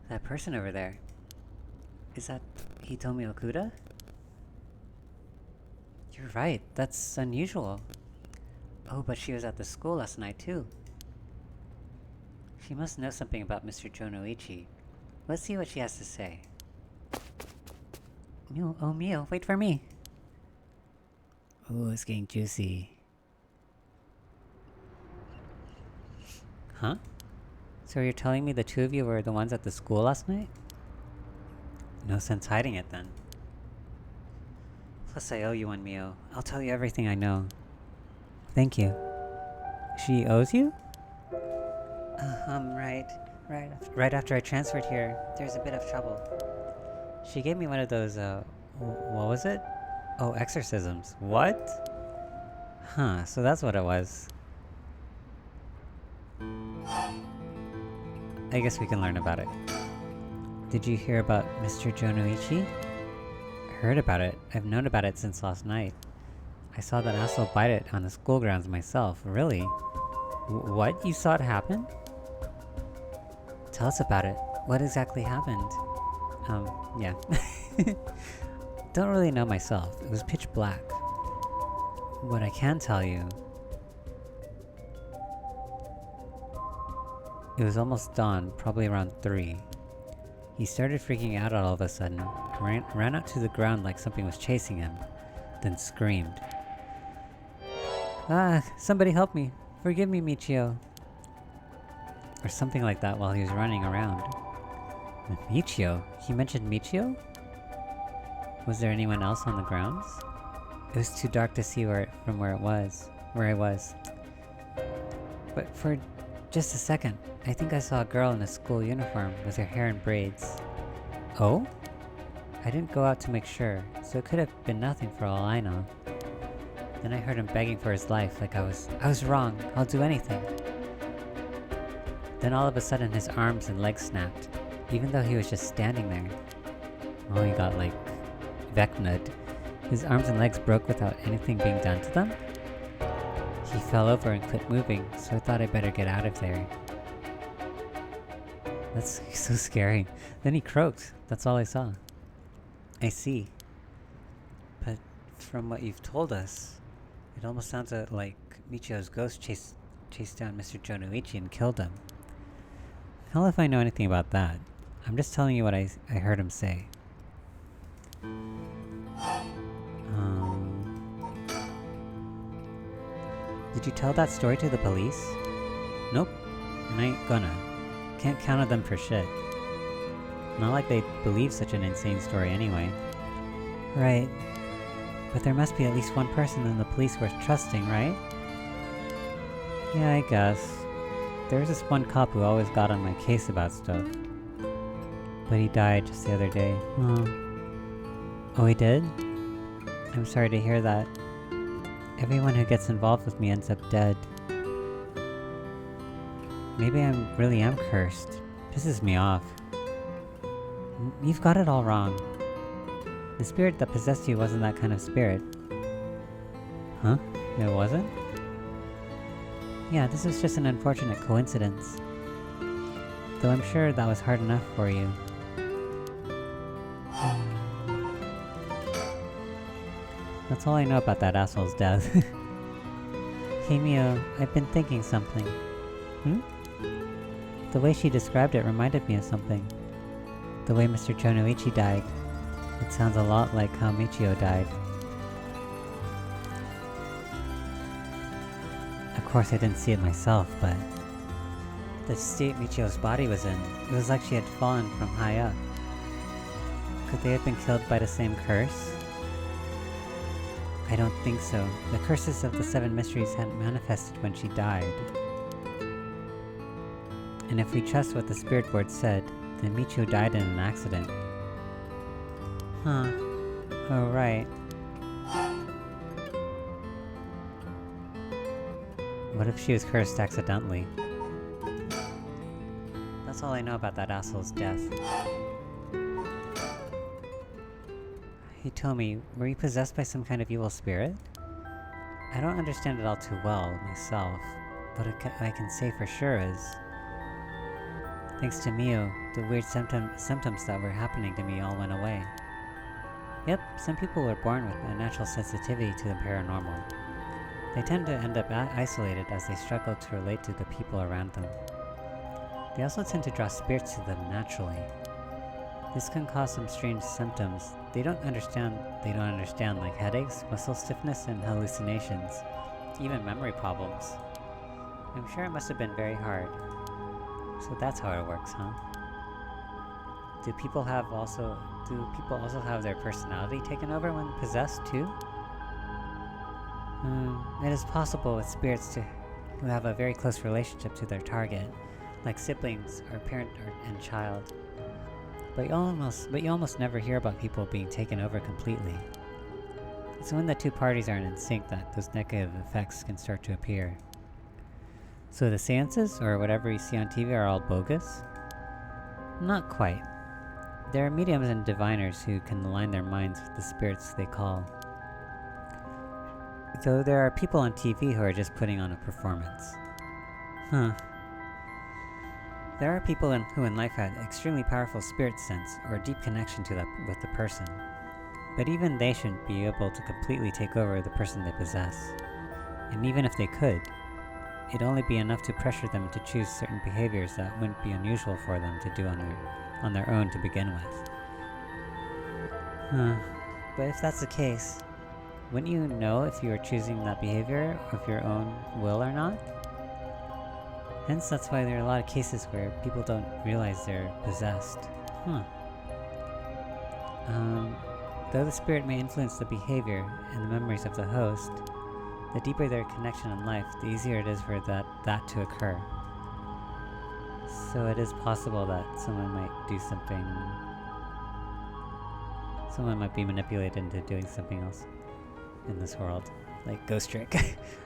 That person over there. Is that Hitomi Okuda? You're right, that's unusual. Oh, but she was at the school last night too. She must know something about Mr. Jonoichi. Let's see what she has to say. Oh Mio, wait for me! Ooh, it's getting juicy. Huh? So you're telling me the two of you were the ones at the school last night? No sense hiding it then. Plus I owe you one, Mio. I'll tell you everything I know. Thank you. She owes you? Right after I transferred here, there's a bit of trouble. She gave me one of those, what was it? Oh, exorcisms. What? Huh, so that's what it was. I guess we can learn about it. Did you hear about Mr. Jonoichi? I heard about it. I've known about it since last night. I saw that asshole bite it on the school grounds myself. Really? What? You saw it happen? Tell us about it. What exactly happened? Yeah. Don't really know myself. It was pitch black. What I can tell you... It was almost dawn, probably around 3. He started freaking out all of a sudden, ran out to the ground like something was chasing him, then screamed. Ah, somebody help me! Forgive me, Michio! Or something like that while he was running around. Michio? He mentioned Michio? Was there anyone else on the grounds? It was too dark to see from where I was. But for just a second, I think I saw a girl in a school uniform with her hair in braids. Oh? I didn't go out to make sure, so it could have been nothing for all I know. Then I heard him begging for his life like I was wrong, I'll do anything. Then all of a sudden his arms and legs snapped, even though he was just standing there. Oh, he got like Vecna'd. His arms and legs broke without anything being done to them. He fell over and quit moving, so I thought I'd better get out of there. That's so scary. Then he croaked. That's all I saw. I see. But from what you've told us, it almost sounds like Michio's ghost chased down Mr. Jonoichi and killed him. Hell if I know anything about that. I'm just telling you what I heard him say. Did you tell that story to the police? Nope. And I ain't gonna. Can't count on them for shit. Not like they'd believe such an insane story anyway. Right. But there must be at least one person in the police worth trusting, right? Yeah, I guess. There was this one cop who always got on my case about stuff. But he died just the other day. Oh, he did? I'm sorry to hear that. Everyone who gets involved with me ends up dead. maybe I really am cursed. Pisses me off. You've got it all wrong. The spirit that possessed you wasn't that kind of spirit. Huh? It wasn't? Yeah, this was just an unfortunate coincidence. Though I'm sure that was hard enough for you. That's all I know about that asshole's death. Hey Mio, I've been thinking something. The way she described it reminded me of something. The way Mr. Chonoichi died. It sounds a lot like how Michio died. Of course I didn't see it myself, but the state Michio's body was in, it was like she had fallen from high up. Could they have been killed by the same curse? I don't think so. The curses of the 7 mysteries hadn't manifested when she died. And if we trust what the spirit board said, then Michio died in an accident. Huh. Oh, right. What if she was cursed accidentally? That's all I know about that asshole's death. He told me, were you possessed by some kind of evil spirit? I don't understand it all too well, myself, but what I can say for sure is... thanks to Mio, the weird symptoms that were happening to me all went away. Yep, some people were born with a natural sensitivity to the paranormal. They tend to end up isolated as they struggle to relate to the people around them. They also tend to draw spirits to them naturally. This can cause some strange symptoms they don't understand, like headaches, muscle stiffness, and hallucinations, even memory problems. I'm sure it must have been very hard. So that's how it works, huh? Do people also have their personality taken over when possessed too? It is possible with spirits who have a very close relationship to their target, like siblings or parent and child. But you almost never hear about people being taken over completely. It's when the two parties aren't in sync that those negative effects can start to appear. So the seances, or whatever you see on TV, are all bogus? Not quite. There are mediums and diviners who can align their minds with the spirits they call. Though there are people on TV who are just putting on a performance. Huh. There are people who in life had extremely powerful spirit sense or a deep connection with the person. But even they shouldn't be able to completely take over the person they possess. And even if they could, it'd only be enough to pressure them to choose certain behaviors that wouldn't be unusual for them to do on their own to begin with. But if that's the case, wouldn't you know if you were choosing that behavior of your own will or not? Hence, that's why there are a lot of cases where people don't realize they're possessed. Though the spirit may influence the behavior and the memories of the host, the deeper their connection in life, the easier it is for that to occur. So it is possible that someone might do something... someone might be manipulated into doing something else in this world. Like ghost trick.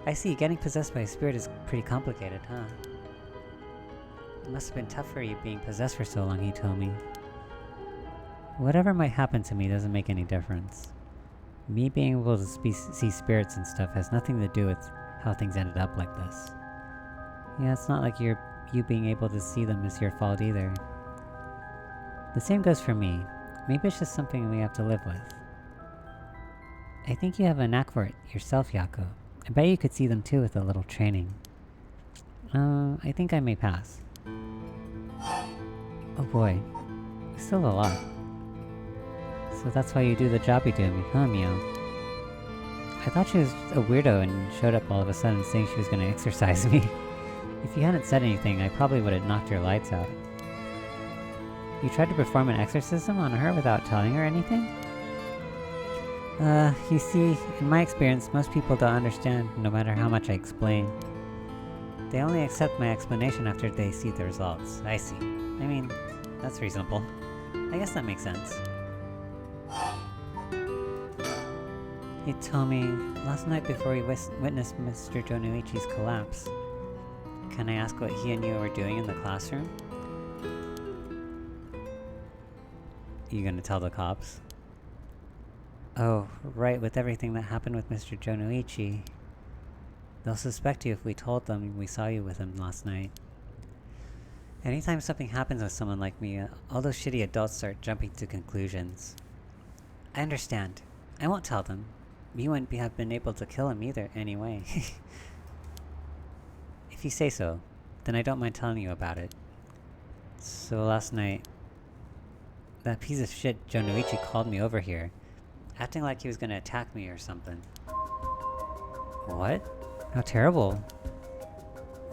I see, getting possessed by a spirit is pretty complicated, huh? It must have been tough for you being possessed for so long, he told me. Whatever might happen to me doesn't make any difference. Me being able to see spirits and stuff has nothing to do with how things ended up like this. Yeah, it's not like you being able to see them is your fault either. The same goes for me. Maybe it's just something we have to live with. I think you have a knack for it yourself, Yako. I bet you could see them too with a little training. I think I may pass. Oh boy, still a lot. So that's why you do the job you do me, huh, Mio? I thought she was a weirdo and showed up all of a sudden saying she was going to exorcise me. If you hadn't said anything, I probably would have knocked your lights out. You tried to perform an exorcism on her without telling her anything? You see, in my experience, most people don't understand no matter how much I explain. They only accept my explanation after they see the results. I see. I mean, that's reasonable. I guess that makes sense. He told me last night before he witnessed Mr. Jonuichi's collapse. Can I ask what he and you were doing in the classroom? You gonna tell the cops? Oh, right, with everything that happened with Mr. Jonoichi. They'll suspect you if we told them we saw you with him last night. Anytime something happens with someone like me, all those shitty adults start jumping to conclusions. I understand. I won't tell them. You wouldn't have been able to kill him either, anyway. If you say so, then I don't mind telling you about it. So last night, that piece of shit Jonoichi called me over here, acting like he was gonna attack me or something. What? How terrible.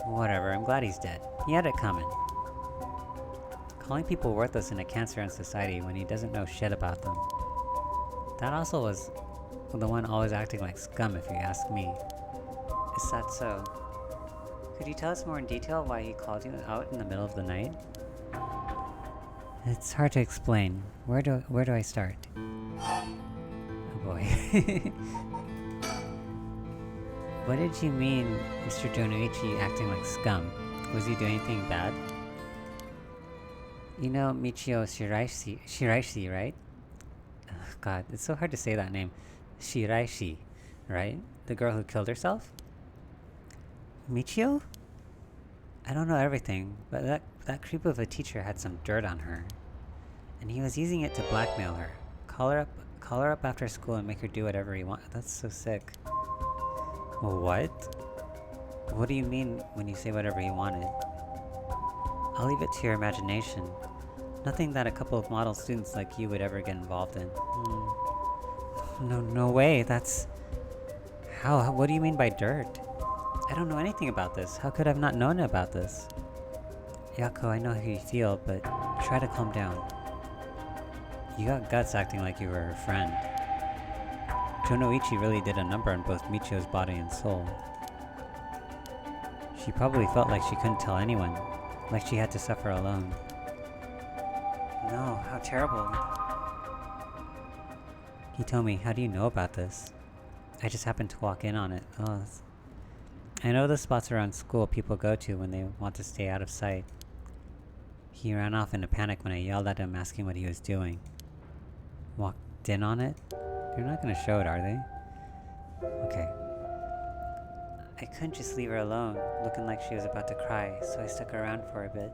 Whatever, I'm glad he's dead. He had it coming. Calling people worthless in a cancer-run society when he doesn't know shit about them. That also was the one always acting like scum, if you ask me. Is that so? Could you tell us more in detail why he called you out in the middle of the night? It's hard to explain. Where do I start? Oh boy. What did you mean, Mr. Jonoichi acting like scum? Was he doing anything bad? You know Michio Shiraishi, right? Oh, God, it's so hard to say that name. Shiraishi, right? The girl who killed herself? Michio? I don't know everything, but that creep of a teacher had some dirt on her. And he was using it to blackmail her. Call her up after school and make her do whatever he wants. That's so sick. What? What do you mean when you say whatever he wanted? I'll leave it to your imagination. Nothing that a couple of model students like you would ever get involved in. No way, that's... How? What do you mean by dirt? I don't know anything about this. How could I have not known about this? Yako, I know how you feel, but try to calm down. You got guts acting like you were her friend. Jonoichi really did a number on both Michio's body and soul. She probably felt like she couldn't tell anyone, like she had to suffer alone. No, how terrible. Hitomi, how do you know about this? I just happened to walk in on it. Oh, I know the spots around school people go to when they want to stay out of sight. He ran off in a panic when I yelled at him asking what he was doing. Walked in on it? They're not gonna show it, are they? Okay. I couldn't just leave her alone, looking like she was about to cry, so I stuck around for a bit.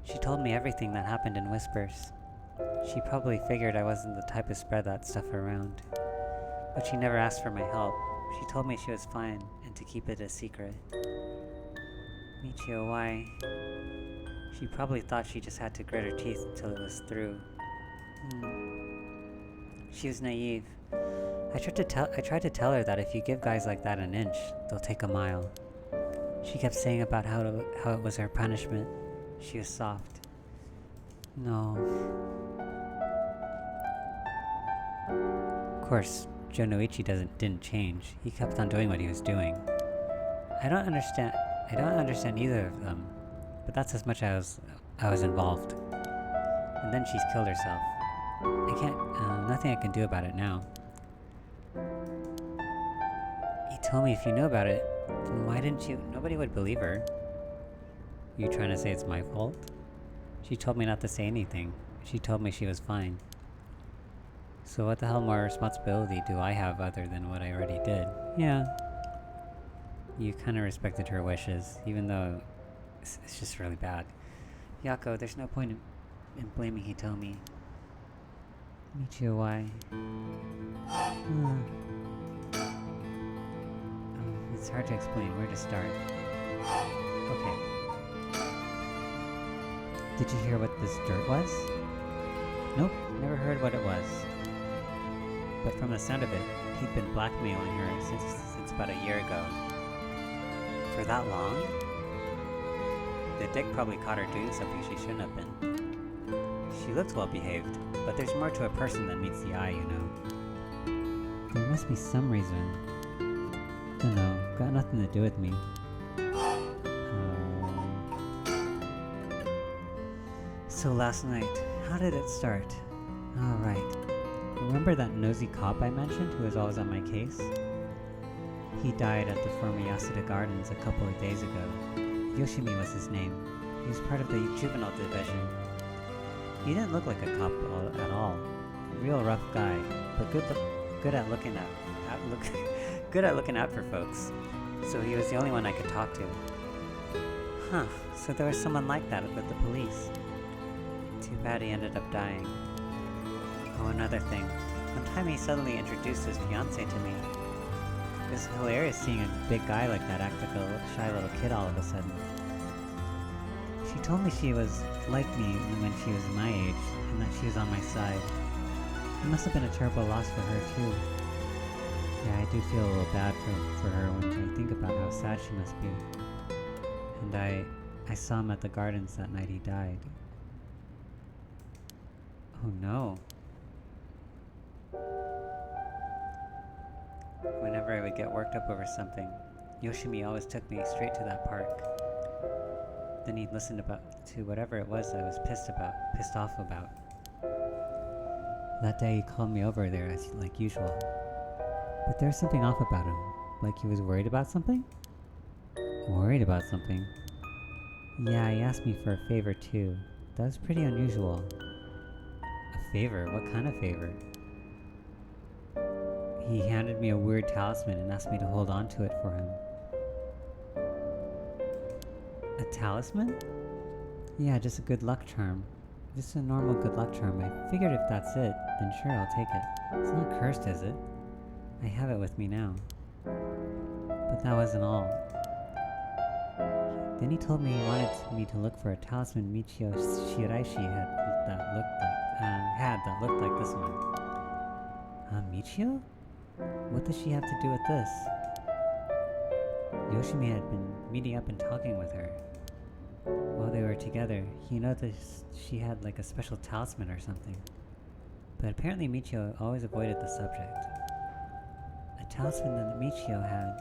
She told me everything that happened in whispers. She probably figured I wasn't the type to spread that stuff around. But she never asked for my help. She told me she was fine, and to keep it a secret. Michio, why? She probably thought she just had to grit her teeth till it was through. She was naive. I tried to tell her that if you give guys like that an inch, they'll take a mile. She kept saying about how it was her punishment. She was soft. No. Of course, Jonoichi didn't change. He kept on doing what he was doing. I don't understand either of them, but that's as much as I was involved. And then she's killed herself. I can't, nothing I can do about it now. He told me if you knew about it, then why didn't you? Nobody would believe her. You trying to say it's my fault? She told me not to say anything. She told me she was fine. So what the hell more responsibility do I have other than what I already did? Yeah. You kinda respected her wishes, even though it's just really bad. Yako, there's no point in blaming Hitomi. Michio, why? It's hard to explain where to start. Okay. Did you hear what this dirt was? Nope, never heard what it was. But from the sound of it, he'd been blackmailing her since about a year ago. For that long? The dick probably caught her doing something she shouldn't have been. She looked well behaved, but there's more to a person than meets the eye, you know. There must be some reason. Dunno, got nothing to do with me. So last night, how did it start? Alright. Remember that nosy cop I mentioned who was always on my case? He died at the former Yasuda Gardens a couple of days ago. Yoshimi was his name. He was part of the juvenile division. He didn't look like a cop at all. Real rough guy, but good at looking good at looking out for folks. So he was the only one I could talk to. Huh, so there was someone like that with the police. Too bad he ended up dying. Oh, another thing. One time he suddenly introduced his fiancée to me. It was hilarious seeing a big guy like that act like a shy little kid all of a sudden. She told me she was like me when she was my age, and that she was on my side. It must have been a terrible loss for her too. Yeah, I do feel a little bad for her when I think about how sad she must be. And I saw him at the gardens that night he died. Oh no. Whenever I would get worked up over something, Yoshimi always took me straight to that park. Then he'd listen to whatever it was I was pissed off about. That day he called me over there as like usual. But there was something off about him, like he was worried about something? Worried about something? Yeah, he asked me for a favor too. That was pretty unusual. A favor? What kind of favor? He handed me a weird talisman and asked me to hold on to it for him. A talisman? Yeah, just a good luck charm. Just a normal good luck charm. I figured if that's it, then sure, I'll take it. It's not cursed, is it? I have it with me now. But that wasn't all. Then he told me he wanted me to look for a talisman Michio Shiraishi had that looked like this one. Michio? What does she have to do with this? Yoshimi had been meeting up and talking with her. While they were together, he noticed she had like a special talisman or something. But apparently Michio always avoided the subject. A talisman that Michio had.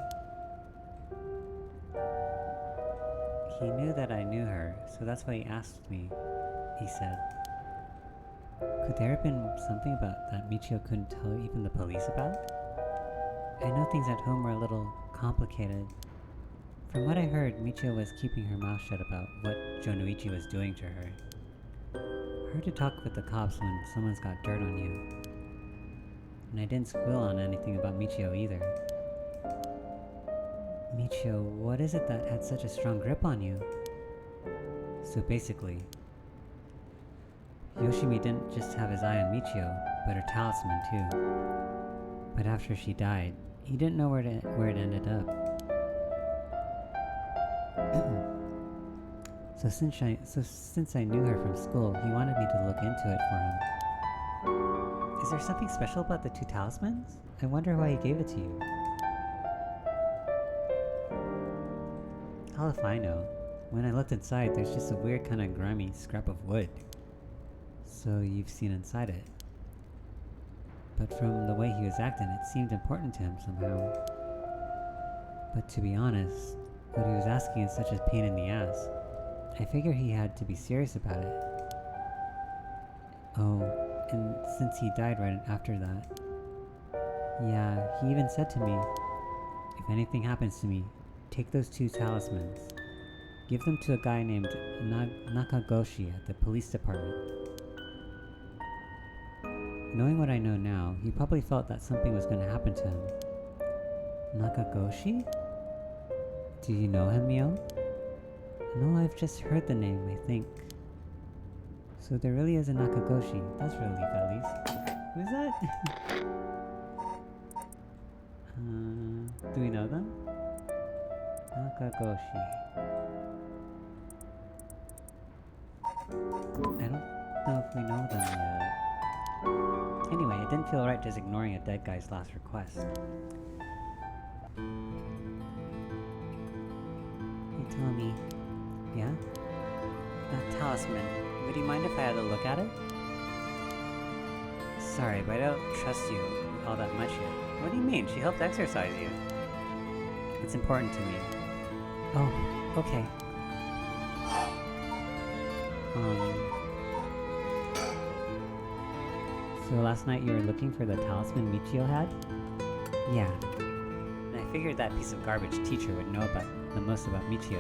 He knew that I knew her, so that's why he asked me, he said. Could there have been something about that Michio couldn't tell even the police about? I know things at home were a little complicated. From what I heard, Michio was keeping her mouth shut about what Jonuichi was doing to her. Hard to talk with the cops when someone's got dirt on you. And I didn't squeal on anything about Michio either. Michio, what is it that had such a strong grip on you? So basically, Yoshimi didn't just have his eye on Michio, but her talisman too. But after she died, he didn't know where it ended up. So since I knew her from school, he wanted me to look into it for him. Is there something special about the two talismans? I wonder why he gave it to you. How if I know? When I looked inside, there's just a weird kind of grimy scrap of wood. So you've seen inside it. But from the way he was acting, it seemed important to him somehow. But to be honest, what he was asking is such a pain in the ass. I figure he had to be serious about it. Oh, and since he died right after that. Yeah, he even said to me, if anything happens to me, take those two talismans. Give them to a guy named Nakagoshi at the police department. Knowing what I know now, he probably felt that something was going to happen to him. Nakagoshi? Do you know him, Mio? No, I've just heard the name, I think. So there really is a Nakagoshi. That's a relief, at least. Who's that? Do we know them? Nakagoshi. I don't know if we know them yet. Anyway, it didn't feel right just ignoring a dead guy's last request. He told me, yeah? That talisman. Would you mind if I had a look at it? Sorry, but I don't trust you all that much yet. What do you mean? She helped exercise you. It's important to me. Oh, okay. So last night you were looking for the talisman Michio had? Yeah. And I figured that piece of garbage teacher would know about the most about Michio.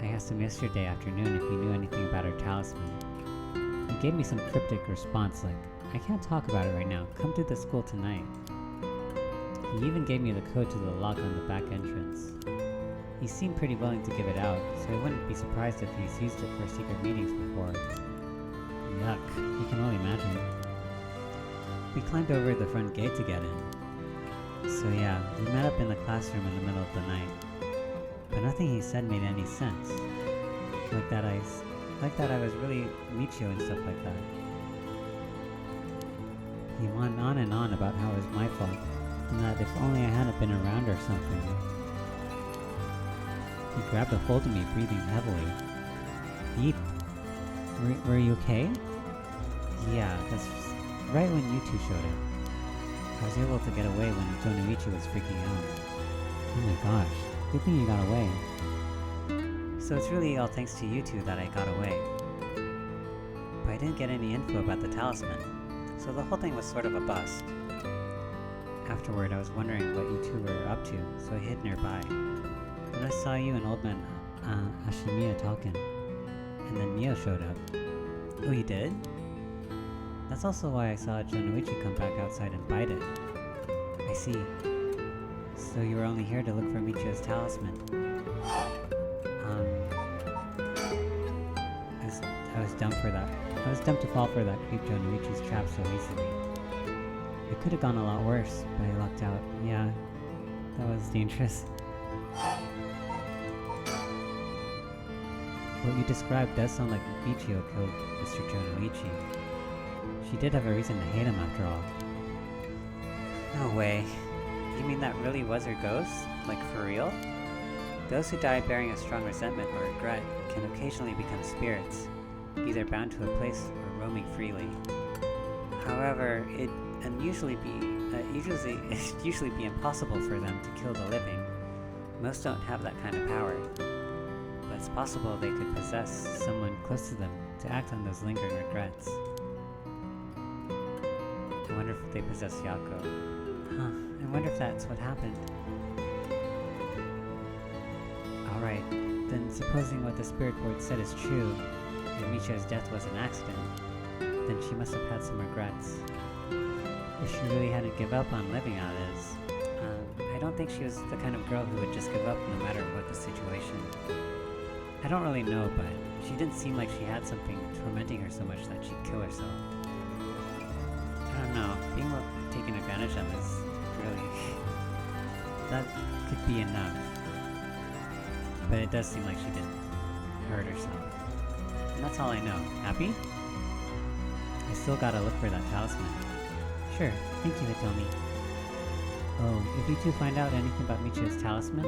I asked him yesterday afternoon if he knew anything about her talisman. He gave me some cryptic response like, I can't talk about it right now, come to the school tonight. He even gave me the code to the lock on the back entrance. He seemed pretty willing to give it out, so I wouldn't be surprised if he's used it for secret meetings before. Yuck, I can only imagine. We climbed over the front gate to get in. So yeah, we met up in the classroom in the middle of the night. But nothing he said made any sense. Like that I was really Michio and stuff like that. He went on and on about how it was my fault, and that if only I hadn't been around or something. He grabbed a hold of me, breathing heavily. Were you okay? Yeah, that's right when you two showed up. I was able to get away when Jonoichi was freaking out. Oh my gosh, good thing you got away. So it's really all thanks to you two that I got away. But I didn't get any info about the talisman, so the whole thing was sort of a bust. Afterward, I was wondering what you two were up to, so I hid nearby. When I saw you and old man Ashimiya talking, and then Mio showed up. Oh, you did? That's also why I saw Jonoichi come back outside and bite it. I see. So you were only here to look for Michio's talisman. I was dumb for that. I was dumb to fall for that creep Jonoichi's trap so easily. It could have gone a lot worse, but I lucked out. Yeah, that was dangerous. What you described does sound like Michio killed Mr. Jonoichi. She did have a reason to hate him after all. No way. You mean that really was her ghost? Like for real? Those who die bearing a strong resentment or regret can occasionally become spirits, either bound to a place or roaming freely. However, it usually be impossible for them to kill the living. Most don't have that kind of power. But it's possible they could possess someone close to them to act on those lingering regrets. I wonder if they possess Yako. Huh, I wonder if that's what happened. Alright, then supposing what the spirit board said is true, and Michio's death was an accident, then she must have had some regrets. If she really hadn't give up on living out is, I don't think she was the kind of girl who would just give up no matter what the situation. I don't really know, but she didn't seem like she had something tormenting her so much that she'd kill herself. I don't know, being taken advantage of is really... that could be enough. But it does seem like she didn't hurt herself. And that's all I know. Happy? I still gotta look for that talisman. Sure, thank you, Hitomi. Oh, if you two find out anything about Michio's talisman,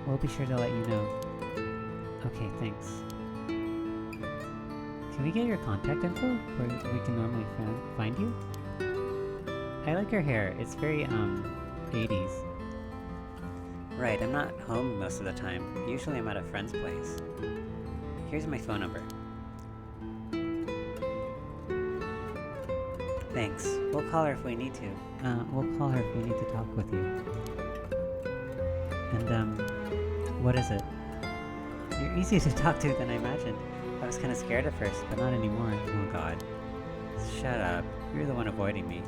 we'll be sure to let you know. Okay, thanks. Can we get your contact info where we can normally find you? I like your hair. It's very, 80s. Right, I'm not home most of the time. Usually I'm at a friend's place. Here's my phone number. Thanks. We'll call her if we need to. We'll call her if we need to talk with you. And, what is it? You're easier to talk to than I imagined. I was kind of scared at first, but not anymore. Oh god. Shut up. You're the one avoiding me.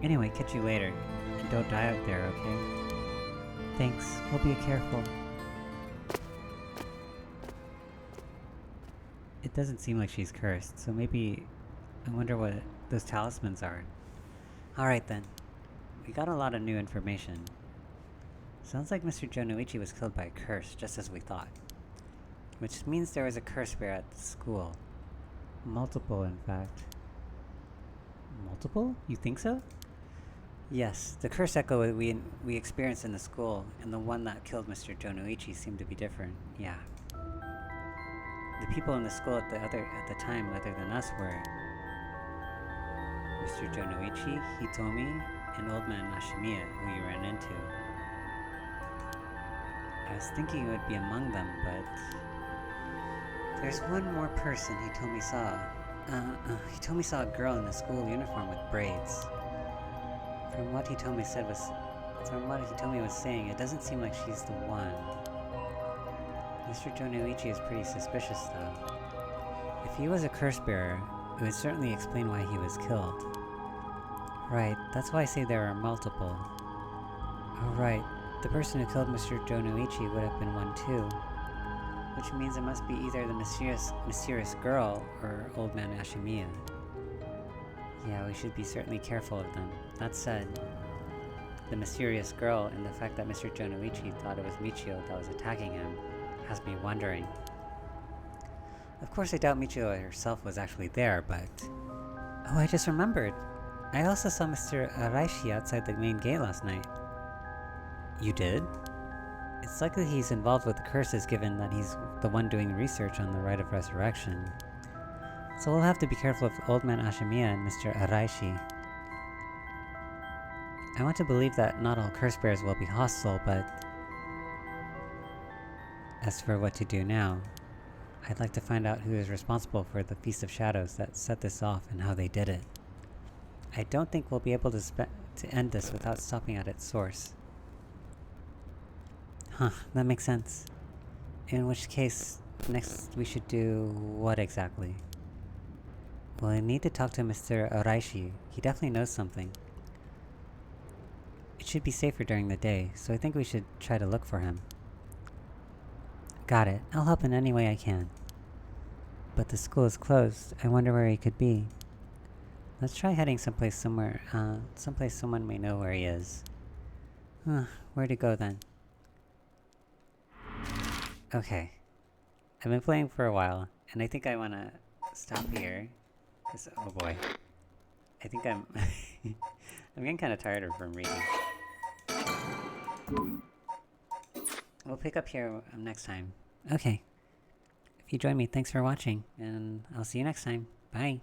Anyway, catch you later. And don't die out there, okay? Thanks. We'll be careful. It doesn't seem like she's cursed, so maybe... I wonder what those talismans are. Alright then. We got a lot of new information. Sounds like Mr. Jonoichi was killed by a curse, just as we thought. Which means there was a curse bear at the school. Multiple, in fact. Multiple? You think so? Yes, the curse echo we experienced in the school, and the one that killed Mr. Jonoichi seemed to be different, yeah. The people in the school at the time other than us were Mr. Jonoichi, Hitomi, and Old Man Ashimiya, who you ran into. I was thinking it would be among them, but... There's one more person Hitomi saw. Hitomi saw a girl in a school uniform with braids. From what he told me was saying, it doesn't seem like she's the one. Mr. Jonoichi is pretty suspicious, though. If he was a curse bearer, it would certainly explain why he was killed. Right, that's why I say there are multiple. Oh right, the person who killed Mr. Jonoichi would have been one too. Which means it must be either the mysterious girl or Old Man Ashimiya. Yeah, we should be certainly careful of them. That said, the mysterious girl and the fact that Mr. Jonoichi thought it was Michio that was attacking him has me wondering. Of course I doubt Michio herself was actually there, but... Oh, I just remembered! I also saw Mr. Araishi outside the main gate last night. You did? It's likely he's involved with the curses given that he's the one doing research on the rite of resurrection. So we'll have to be careful of Old Man Ashimiya and Mr. Araishi. I want to believe that not all curse bearers will be hostile, but... As for what to do now, I'd like to find out who is responsible for the Feast of Shadows that set this off and how they did it. I don't think we'll be able to end this without stopping at its source. Huh, that makes sense. In which case, next we should do what exactly? Well, I need to talk to Mr. Araishi. He definitely knows something. It should be safer during the day, so I think we should try to look for him. Got it. I'll help in any way I can. But the school is closed. I wonder where he could be. Let's try heading someplace someone may know where he is. Where to go then? Okay. I've been playing for a while, and I think I want to stop here. Cause, oh boy. I think I'm... I'm getting kind of tired from reading. We'll pick up here next time. Okay. If you join me, thanks for watching, and I'll see you next time. Bye!